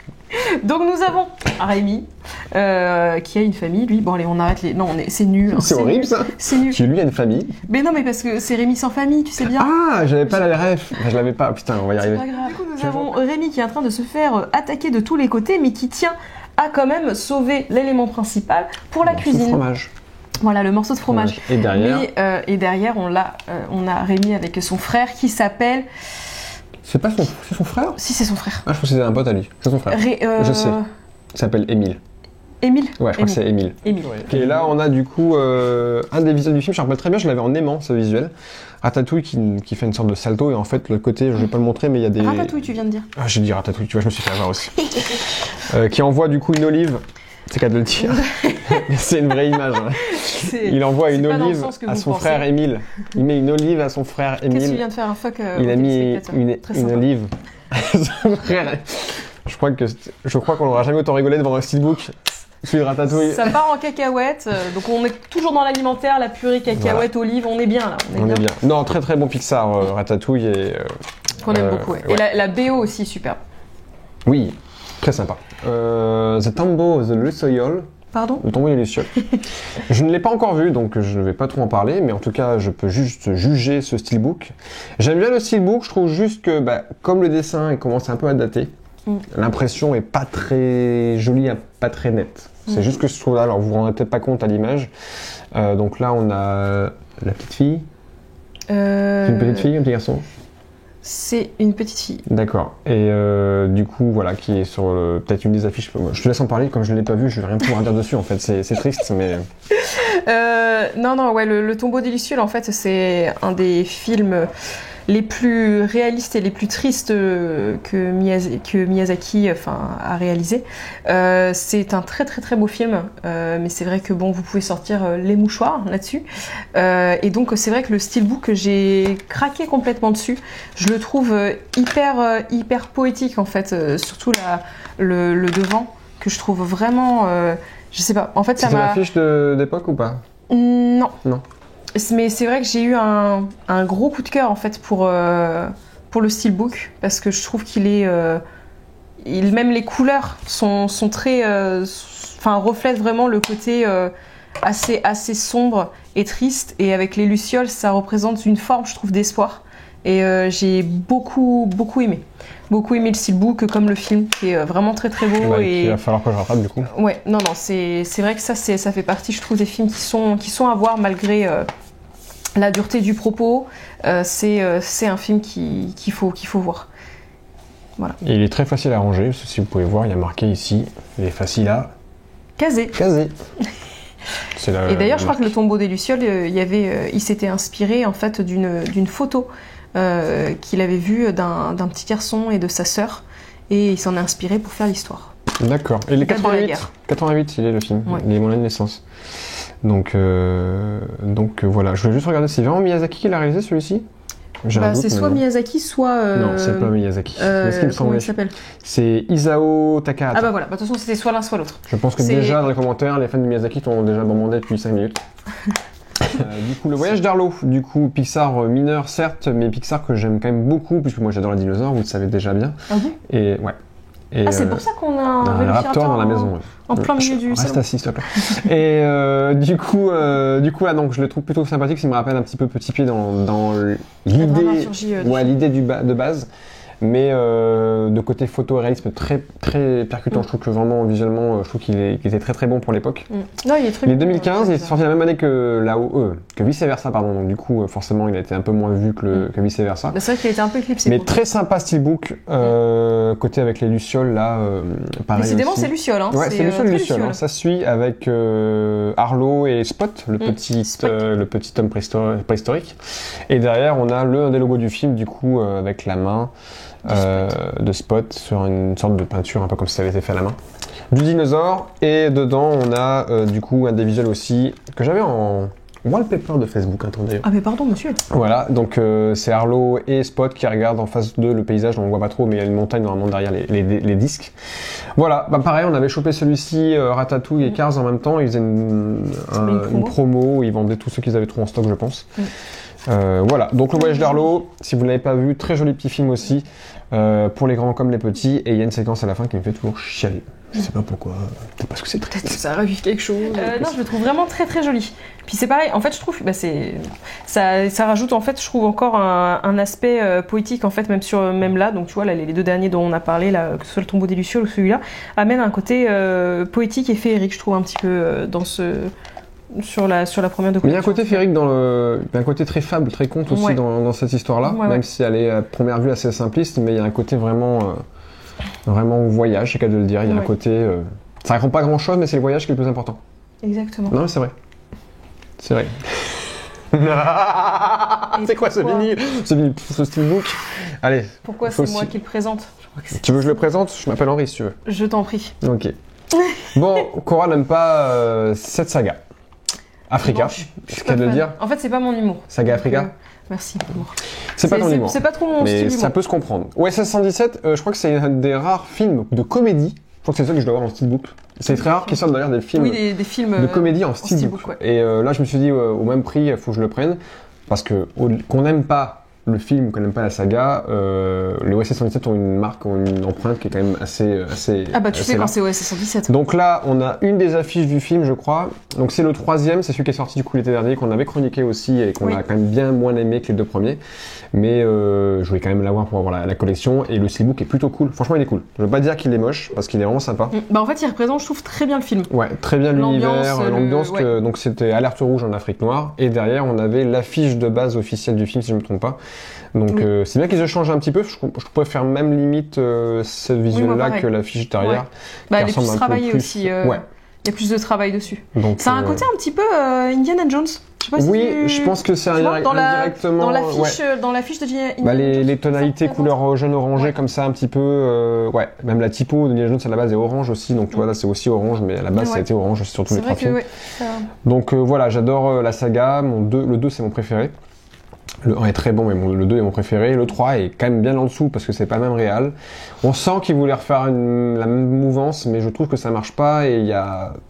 Donc nous avons Rémi qui a une famille. Lui, bon allez, on arrête les. Non, c'est nul. hein, C'est horrible nul. ça. C'est nul. Qui lui a une famille. Mais non, mais parce que c'est Rémi sans famille, tu sais bien. Ah, j'avais pas la ref. Je l'avais pas. Putain, on va y C'est arriver. pas grave. Du coup, nous avons Rémi qui est en train de se faire attaquer de tous les côtés, mais qui tient à quand même sauver l'élément principal pour la Morceau de cuisine. fromage. Voilà, le morceau de fromage. Et derrière. Et derrière, on a Rémi avec son frère qui s'appelle. C'est pas son frère. Si, c'est son frère. Ah, je pense que c'était un pote à lui. C'est son frère. Je sais. Il s'appelle Émile. Émile. Ouais, je crois que c'est Émile. Émile. Et là, on a du coup un des visuels du film. Je me rappelle très bien, je l'avais en aimant ce visuel. Ratatouille qui fait une sorte de salto et en fait, l'autre côté, je vais pas le montrer, mais il y a des. Ratatouille, tu viens de dire. Ah, j'ai dit Ratatouille, tu vois, je me suis fait avoir aussi. Qui envoie du coup une olive. C'est qu'à de le dire. C'est une vraie image. Hein. Il envoie une pas dans le olive sens que à vous son pensez. frère Émile. Il met une olive à son frère Qu'est-ce que tu Émile. viens de faire un fuck Il a mis Très une sympa. olive à son frère. Je crois qu'on n'aura jamais autant rigolé devant un steelbook. Celui de Ratatouille. Ça part en cacahuète, donc on est toujours dans l'alimentaire, la purée, cacahuète, olive, on est bien là. On est bien. Non, très très bon Pixar, Ratatouille et. Qu'on aime beaucoup, ouais. ouais. Et la BO aussi, superbe. Oui, très sympa. The Tombeau of the Lucioles. Pardon? Le tombeau des Lucioles. Je ne l'ai pas encore vu, donc je ne vais pas trop en parler, mais en tout cas, je peux juste juger ce steelbook. J'aime bien le steelbook, je trouve juste que, comme le dessin, il commence un peu à dater. L'impression est pas très jolie, pas très nette. C'est juste que je trouve là, alors vous vous rendez peut-être pas compte à l'image. Donc là, on a la petite fille. C'est une petite fille, un petit garçon? C'est une petite fille. D'accord. Et du coup, voilà, qui est sur peut-être une des affiches. Je te laisse en parler, comme je ne l'ai pas vu, je vais rien pouvoir dire dessus en fait. C'est triste, mais. Non, ouais, le tombeau des Lucioles, en fait, c'est un des films les plus réalistes et les plus tristes que Miyazaki a réalisé. C'est un très très très beau film, mais c'est vrai que bon, vous pouvez sortir les mouchoirs là-dessus. Et donc c'est vrai que le steelbook, j'ai craqué complètement dessus. Je le trouve hyper poétique en fait, surtout le devant, que je trouve vraiment... je sais pas, en fait ça C'est m'a... une affiche d'époque ou pas? Non. Non. Mais c'est vrai que j'ai eu un gros coup de cœur en fait pour le steelbook, parce que je trouve qu'il est même les couleurs sont très reflètent vraiment le côté assez sombre et triste, et avec les lucioles ça représente une forme, je trouve, d'espoir, et j'ai beaucoup aimé le steelbook, comme le film qui est vraiment très très beau. Et il va falloir que je rattrape du coup. ouais, non, c'est vrai que ça fait partie, je trouve, des films qui sont à voir malgré la dureté du propos. C'est un film qu'il faut voir. Voilà. Et il est très facile à ranger, si vous pouvez voir, il y a marqué ici, il est facile à Casé. caser. Et d'ailleurs, je crois que le tombeau des Lucioles, il s'était inspiré en fait d'une photo qu'il avait vue d'un petit garçon et de sa sœur, et il s'en est inspiré pour faire l'histoire. D'accord. Et les Date de la 88, guerre. 88, il est le film. Ouais. Il est mon année de naissance. Donc voilà. Je voulais juste regarder, c'est vraiment Miyazaki qui l'a réalisé celui-ci? J'ai un doute, c'est mais soit non. Miyazaki, soit. Non, c'est pas Miyazaki. C'est ce qui me Comment semblait. il s'appelle? C'est Isao Takahata. Ah bah voilà, de toute façon c'était soit l'un soit l'autre. Je pense que C'est- déjà dans les commentaires, les fans de Miyazaki t'ont déjà demandé depuis 5 minutes. Du coup, le voyage d'Arlo, du coup, Pixar mineur certes, mais Pixar que j'aime quand même beaucoup, puisque moi j'adore les dinosaures, vous le savez déjà bien. Ah bon? Et ouais. Et, Ah, c'est pour ça qu'on a un un raptor dans la maison. Ouais. en plein milieu du Reste salon. assis, s'il te plaît. Et du coup, ah, donc je le trouve plutôt sympathique. Ça me rappelle un petit peu Petit Pied dans l'idée, dramaturgie, l'idée de base. Mais de côté photoréalisme très très percutant. Je trouve que vraiment visuellement, je trouve qu'il était très très bon pour l'époque. Non, il est très Il est bon, 2015, il est sorti la même année que que Vice Versa, pardon. Donc du coup, forcément, il a été un peu moins vu que Vice Versa. C'est vrai qu'il a été un peu éclipsé. Mais pour très sympa steelbook, côté avec les lucioles là, pareil. Décidément, aussi. c'est Luciole. Hein. Ouais, c'est Luciole, très Luciole. Hein. Ça suit avec Arlo et Spot, le petit homme préhistorique. Et derrière, on a un des logos du film, du coup, avec la main de Spot sur une sorte de peinture, un peu comme si ça avait été fait à la main. Du dinosaure. Et dedans, on a du coup un des visuels aussi que j'avais en wallpaper de Facebook, attendez. Ah mais pardon, monsieur. Voilà, donc c'est Arlo et Spot qui regardent en face d'eux le paysage, on ne voit pas trop, mais il y a une montagne normalement derrière les disques. Voilà, bah pareil, on avait chopé celui-ci, Ratatouille et Cars en même temps, ils faisaient une promo où ils vendaient tous ceux qu'ils avaient trop en stock, je pense. Voilà, donc le voyage d'Arlo, si vous ne l'avez pas vu, très joli petit film aussi, pour les grands comme les petits, et il y a une séquence à la fin qui me fait toujours chialer. Je sais pas pourquoi, peut-être parce que c'est Peut-être que ça ravive quelque chose. Non, je le trouve vraiment très très joli. Puis c'est pareil, en fait, je trouve, ça rajoute en fait, je trouve encore un aspect poétique en fait, même là. Donc tu vois, là, les deux derniers dont on a parlé, là, que ce soit le Tombeau des Lucioles ou celui-là, amène un côté poétique et féerique, je trouve un petit peu sur la première de. Mais il y a un côté féerique il y a un côté très fable, très conte aussi dans cette histoire-là, même si elle est à première vue assez simpliste, mais il y a un côté vraiment voyage, c'est qu'à de le dire. Il y a un côté, ça raconte pas grand-chose, mais c'est le voyage qui est le plus important. Exactement. Non, mais c'est vrai. C'est vrai. C'est quoi ce vinyle, ce steelbook? Allez. Pourquoi c'est moi qui le présente? Tu veux que je le présente? Je m'appelle Henri, si tu veux. Je t'en prie. Ok. Bon, Cora n'aime pas cette saga. Africa, c'est qu'à de le dire. En fait, c'est pas mon humour. Saga Africa. Merci. C'est pas ton humour. C'est pas trop mon style. Mais ça peut se comprendre. OSS 117, je crois que c'est un des rares films de comédie. Je crois que c'est ça que je dois avoir en steelbook. C'est très rare qu'ils sortent d'ailleurs des films, des films de comédie en steelbook. Ouais. Et là, je me suis dit, au même prix, il faut que je le prenne. Parce que qu'on n'aime pas le film, qu'on n'aime pas la saga, les OSS 117 ont une marque, ont une empreinte qui est quand même assez. Ah bah tu sais là. quand c'est OSS 117. Donc là, on a une des affiches du film, je crois. Donc c'est le troisième, c'est celui qui est sorti du coup l'été dernier, qu'on avait chroniqué aussi et qu'on a quand même bien moins aimé que les deux premiers. Mais je voulais quand même l'avoir pour avoir la collection. Et le steelbook est plutôt cool. Franchement, il est cool. Je veux pas dire qu'il est moche parce qu'il est vraiment sympa. Bah en fait, il représente, je trouve, très bien le film. Ouais, très bien l'univers, l'ambiance. ouais. Donc c'était Alerte rouge en Afrique noire. Et derrière, on avait l'affiche de base officielle du film, si je me trompe pas. Donc c'est bien qu'ils aient changé un petit peu. Je préfère même limite cette visuel-là que l'affiche derrière. Ouais. Bah elle est plus travaillée aussi. Ouais. Il y a plus de travail dessus. Donc, ça a un côté un petit peu Indiana Jones. Je sais pas si je pense que c'est indirectement. Dans l'affiche de Indiana bah, Jones. les tonalités couleur jaune orangé comme ça un petit peu. Même la typo de Indiana Jones à la base est orange aussi. Donc tu vois là c'est aussi orange, mais à la base ça a été orange sur tous les trois films. Donc voilà, j'adore la saga. Le 2 c'est mon préféré. Le 1 est très bon, mais le 2 est mon préféré. Le 3 est quand même bien en dessous parce que c'est pas le même réal. On sent qu'ils voulaient refaire la même mouvance, mais je trouve que ça marche pas. Et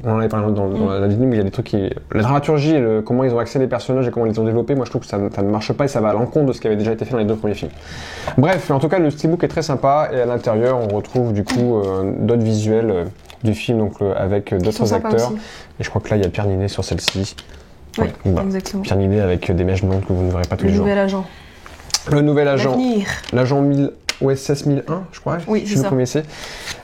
on en avait parlé dans la vidéo, mais il y a des trucs la dramaturgie, et comment ils ont axé les personnages et comment ils les ont développés, moi je trouve que ça ne marche pas et ça va à l'encontre de ce qui avait déjà été fait dans les deux premiers films. Bref, en tout cas, le steelbook est très sympa et à l'intérieur, on retrouve du coup d'autres visuels du film, donc avec d'autres acteurs. Aussi. Et je crois que là, il y a Pierre Ninet sur celle-ci. Ouais, exactement. Pierre Ninet avec des mèches blondes que vous ne verrez pas tous les jours. Le nouvel agent. L'agent OSS 1001, je crois. Oui, c'est ça. Le premier essai.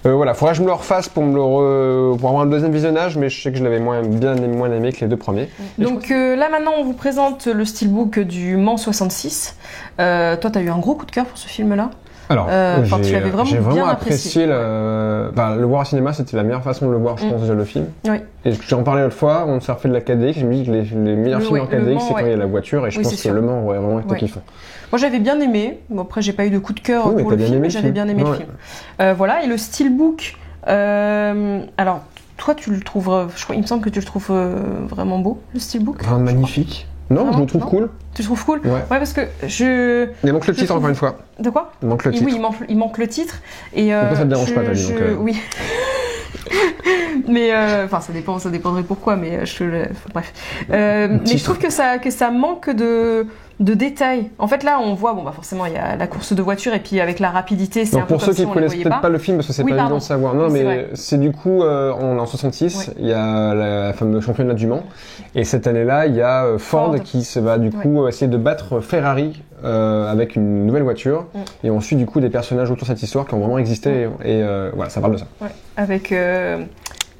Voilà, faudrait que je me le refasse pour avoir un deuxième visionnage, mais je sais que je l'avais moins aimé que les deux premiers. Donc là maintenant, on vous présente le steelbook du Mans 66. Toi, t'as eu un gros coup de cœur pour ce film-là. Alors, tu l'avais vraiment, j'ai vraiment bien apprécié le voir au cinéma, c'était la meilleure façon de le voir, je pense, déjà le film. Oui. Et j'en parlais l'autre fois, on s'est refait de la 4DX, je me dis que les meilleurs films en 4DX, c'est quand il y a la voiture, et je pense que Le Mans aurait vraiment été kiffant. Moi j'avais bien aimé, après j'ai pas eu de coup de cœur pour le film, mais j'avais bien aimé le film. Voilà, et le steelbook, alors toi tu le trouves, il me semble que tu le trouves vraiment beau, le steelbook. Magnifique. Non, je le Non, trouve non. cool. Tu trouves cool? Ouais. Parce que je... Il manque le titre trouve- encore une fois. De quoi? Il manque le titre. Oui, il manque le titre. Et, Pourquoi ça te dérange pas, t'as dit, donc, Oui. Mais enfin, ça dépendrait pourquoi, mais bref. Mais je trouve que ça manque de détails. En fait, là, on voit, bon, bah forcément, il y a la course de voiture et puis avec la rapidité, c'est un Donc peu pour comme ceux qui si ne on les connaissent voyait peut-être pas le film, parce que c'est Oui, pas pardon. évident de savoir. Non, Oui, c'est mais vrai. c'est du coup, on est en 66, Ouais. il y a la fameuse championne du Mans, et cette année-là, il y a Ford Ford. qui se va du coup essayer de battre Ferrari avec une nouvelle voiture, et on suit du coup des personnages autour de cette histoire qui ont vraiment existé, et voilà, ça parle de ça. Ouais. Avec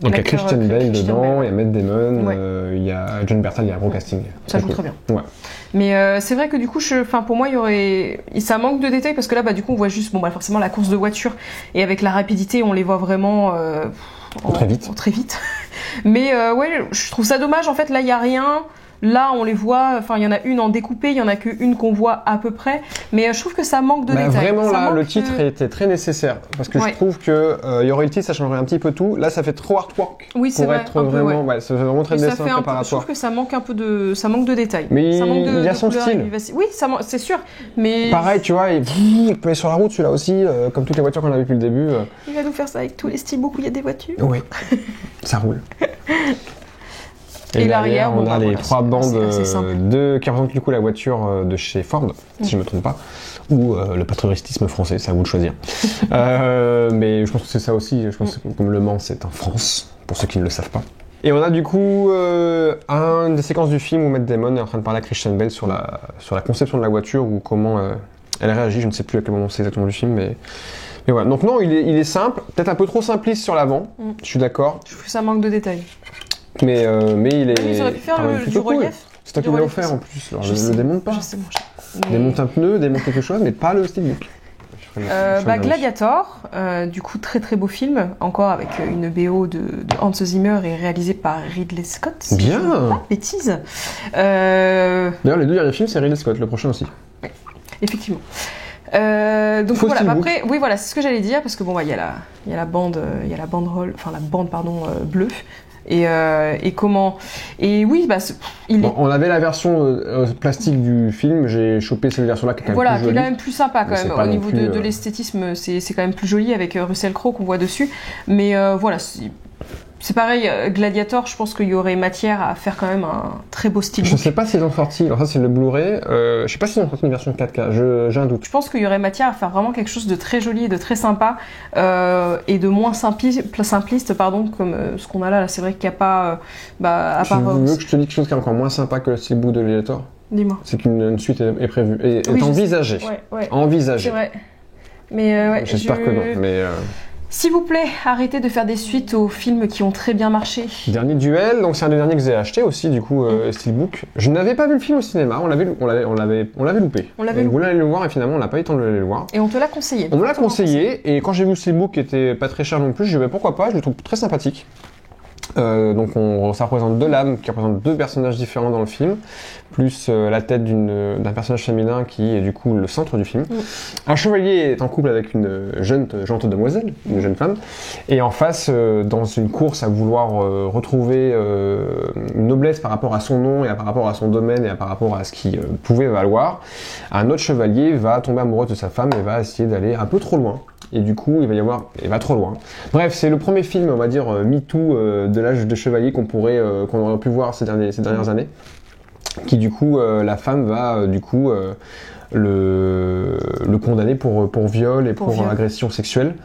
Donc il y a l'acteur, Christian Bale Christian dedans, Bale. il y a Matt Damon, Ouais. il y a John Bertal, il y a un gros casting. Ça joue cool. très bien. Ouais. Mais c'est vrai que du coup, pour moi, ça manque de détails parce que là, bah, du coup, on voit juste, bon, bah, forcément, la course de voiture et avec la rapidité, on les voit vraiment Très vite. Très vite. Mais ouais, je trouve ça dommage. En fait, là, il y a rien. Là, on les voit. Enfin, il y en a une en découpé, il y en a qu'une qu'on voit à peu près. Mais je trouve que ça manque de Bah, détails. vraiment Ça là, manque le titre de- était très nécessaire parce que Ouais. je trouve que il y aurait le titre, ça changerait un petit peu tout. Là, ça fait trop artwork Oui, c'est pour vrai, être un peu, vraiment, ouais. ouais, c'est vraiment très Mais ça dessin fait un peu, je préparatoire. trouve que ça manque un peu ça manque de détails. Mais ça manque il a son couleurs style. et vivacité. Oui, c'est sûr. Mais Pareil, tu vois, il peut aller sur la route celui-là aussi, comme toutes les voitures qu'on a vues depuis le début. il va nous faire ça avec tous les steelbooks où il y a des voitures. Oui, ça roule. Et derrière, l'arrière, on bon, a bah, les voilà, trois c'est bandes assez simple. qui représentent du coup la voiture de chez Ford, si je me trompe pas, ou le patriotisme français, c'est à vous de choisir. Mais je pense que c'est ça aussi, je pense que comme Le Mans c'est en France, pour ceux qui ne le savent pas. Et on a du coup une des séquences du film où Matt Damon est en train de parler à Christian Bale sur la conception de la voiture ou comment elle réagit, je ne sais plus à quel moment c'est exactement du film, mais voilà. Donc non, il est simple, peut-être un peu trop simpliste sur l'avant, je suis d'accord, Je trouve que ça manque de détails. mais il est... Ah oui, ils auraient pu faire quand même du plutôt cool. relief. C'est toi qui Du l'as relief offert en aussi. plus, alors Je ne sais, le démonte pas. Je sais, mon chat. Mais- Démonte un pneu, démonte quelque chose, mais pas le steelbook. Gladiator, du coup très très beau film, encore avec une BO de Hans Zimmer et réalisé par Ridley Scott. si Bien. je ne dis pas de bêtises. D'ailleurs, les deux derniers films, c'est Ridley Scott, le prochain aussi. Effectivement. Donc Faux voilà, steelbook. après, oui voilà, c'est ce que j'allais dire parce que bon, il y a la bande, bleue. Et comment. Et oui, bah, il est. Bon, on avait la version plastique du film, j'ai chopé cette version-là qui est quand même Voilà, plus qui est jolie. quand même plus sympa Mais quand c'est même. pas Au non niveau plus, de l'esthétisme, c'est quand même plus joli avec Russell Crowe qu'on voit dessus. Mais voilà, c'est pareil, Gladiator, je pense qu'il y aurait matière à faire quand même un très beau style. Je sais pas s'ils ont sorti, alors ça c'est le Blu-ray, je sais pas s'ils ont sorti une version 4K, j'ai un doute. Je pense qu'il y aurait matière à faire vraiment quelque chose de très joli et de très sympa et de moins simpliste, comme ce qu'on a là. C'est vrai qu'il n'y a pas, à Tu part. veux que je te dise quelque chose qui est encore moins sympa que le steelbook de Gladiator? Dis-moi. C'est qu'une suite est prévue, et Oui, est je sais. envisagée. Ouais, Envisagée. c'est vrai. Mais ouais, J'espère que non, mais... S'il vous plaît, arrêtez de faire des suites aux films qui ont très bien marché. Dernier duel, donc c'est un des derniers que j'ai acheté aussi, du coup, Steelbook. Je n'avais pas vu le film au cinéma, on l'avait loupé. On l'avait On loupé. voulait aller le voir et finalement on n'a pas eu le temps de aller le voir. Et on te l'a conseillé. On me l'a conseillé et quand j'ai vu le Steelbook qui était pas très cher non plus, je me dit pourquoi pas, je le trouve très sympathique. Donc ça représente deux lames qui représentent deux personnages différents dans le film, plus la tête d'un personnage féminin qui est du coup le centre du film. Un chevalier est en couple avec une gentille demoiselle, une jeune femme, et en face, dans une course à vouloir retrouver une noblesse par rapport à son nom et par rapport à son domaine et par rapport à ce qu'il pouvait valoir, un autre chevalier va tomber amoureux de sa femme et va essayer d'aller un peu trop loin. Et du coup, il va trop loin. Bref, c'est le premier film, on va dire, MeToo de l'âge de chevalier qu'on aurait pu voir ces dernières années. Qui du coup, la femme va le condamner pour viol et pour agression sexuelle.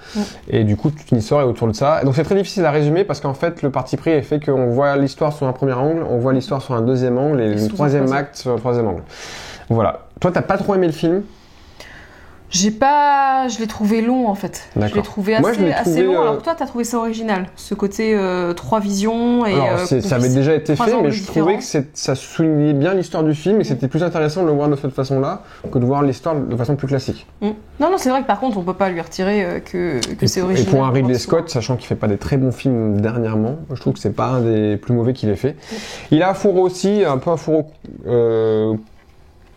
Et du coup, toute une histoire est autour de ça. Et donc c'est très difficile à résumer parce qu'en fait, le parti pris est fait qu'on voit l'histoire sur un premier angle, on voit l'histoire sur un deuxième angle et le troisième acte sur un troisième angle. Voilà. Toi, t'as pas trop aimé le film? Je l'ai trouvé long en fait. D'accord. Je l'ai trouvé Moi, je l'ai assez trouvé, long. Alors que toi, t'as trouvé ça original. Ce côté 3 visions et. Alors, ça avait déjà été trois fait, angles mais je trouvais que ça soulignait bien l'histoire du film et c'était plus intéressant de le voir de cette façon-là que de voir l'histoire de façon plus classique. Non, c'est vrai que par contre, on peut pas lui retirer que c'est original. Et pour un Ridley Scott, sachant qu'il fait pas des très bons films dernièrement, je trouve que c'est pas un des plus mauvais qu'il ait fait. Il a un fourreau aussi, un peu un fourreau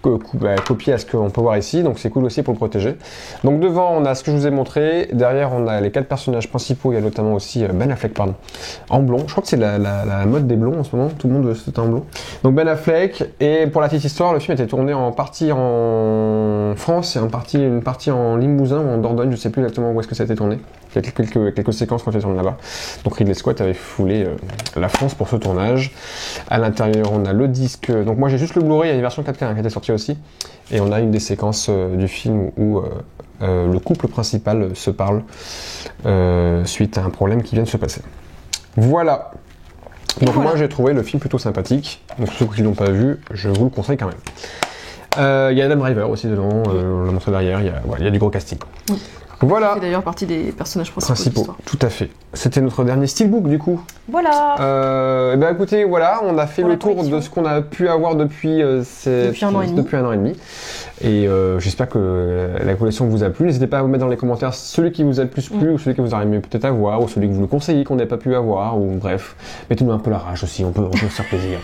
copié à ce qu'on peut voir ici, donc c'est cool aussi pour le protéger. Donc devant, on a ce que je vous ai montré. Derrière, on a les 4 personnages principaux. Il y a notamment aussi Ben Affleck, pardon, en blond. Je crois que c'est la mode des blonds en ce moment. Tout le monde veut se teint en blond. Donc Ben Affleck. Et pour la petite histoire, le film était tourné en partie en France et une partie en Limousin ou en Dordogne. Je sais plus exactement où est-ce que ça a été tourné. Il y a quelques séquences qui ont été tournées là-bas. Donc Ridley Scott avait foulé la France pour ce tournage. À l'intérieur, on a le disque. Donc moi, j'ai juste le Blu-ray. Il y a une version 4K qui était sortie aussi. Et on a une des séquences du film où le couple principal se parle suite à un problème qui vient de se passer. Voilà. Donc moi j'ai trouvé le film plutôt sympathique. Donc ceux qui ne l'ont pas vu, je vous le conseille quand même. Il y a Adam Driver aussi dedans, on l'a montré derrière, il y a du gros casting. Oui. Voilà. C'est d'ailleurs partie des personnages principaux. Tout à fait. C'était notre dernier steelbook du coup. Voilà. Écoutez, voilà, on a fait le tour de ce qu'on a pu avoir depuis un an et demi. Et j'espère que la collection vous a plu. N'hésitez pas à vous mettre dans les commentaires celui qui vous a le plus plu ou celui que vous auriez aimé peut-être avoir ou celui que vous nous conseillez qu'on n'ait pas pu avoir ou bref. Mettez-nous un peu la rage aussi, on peut se faire plaisir.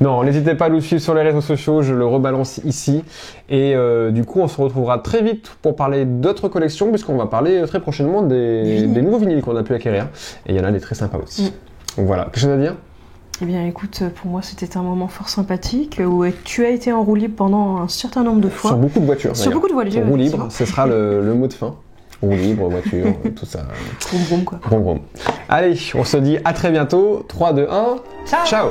Non, n'hésitez pas à nous suivre sur les réseaux sociaux, je le rebalance ici. Et du coup, on se retrouvera très vite pour parler d'autres collections puisqu'on va parler très prochainement des nouveaux vinyles qu'on a pu acquérir. Et il y en a des très sympas aussi. Donc voilà, quelque chose à dire ? Eh bien écoute, pour moi c'était un moment fort sympathique où tu as été en roue libre pendant un certain nombre de fois. Sur beaucoup de voitures. Sur beaucoup de voitures. Roue libre, ce sera le mot de fin. Roue libre, voiture, tout ça. Vroom vroom quoi. Vroom vroom. Allez, on se dit à très bientôt. 3, 2, 1. Ciao.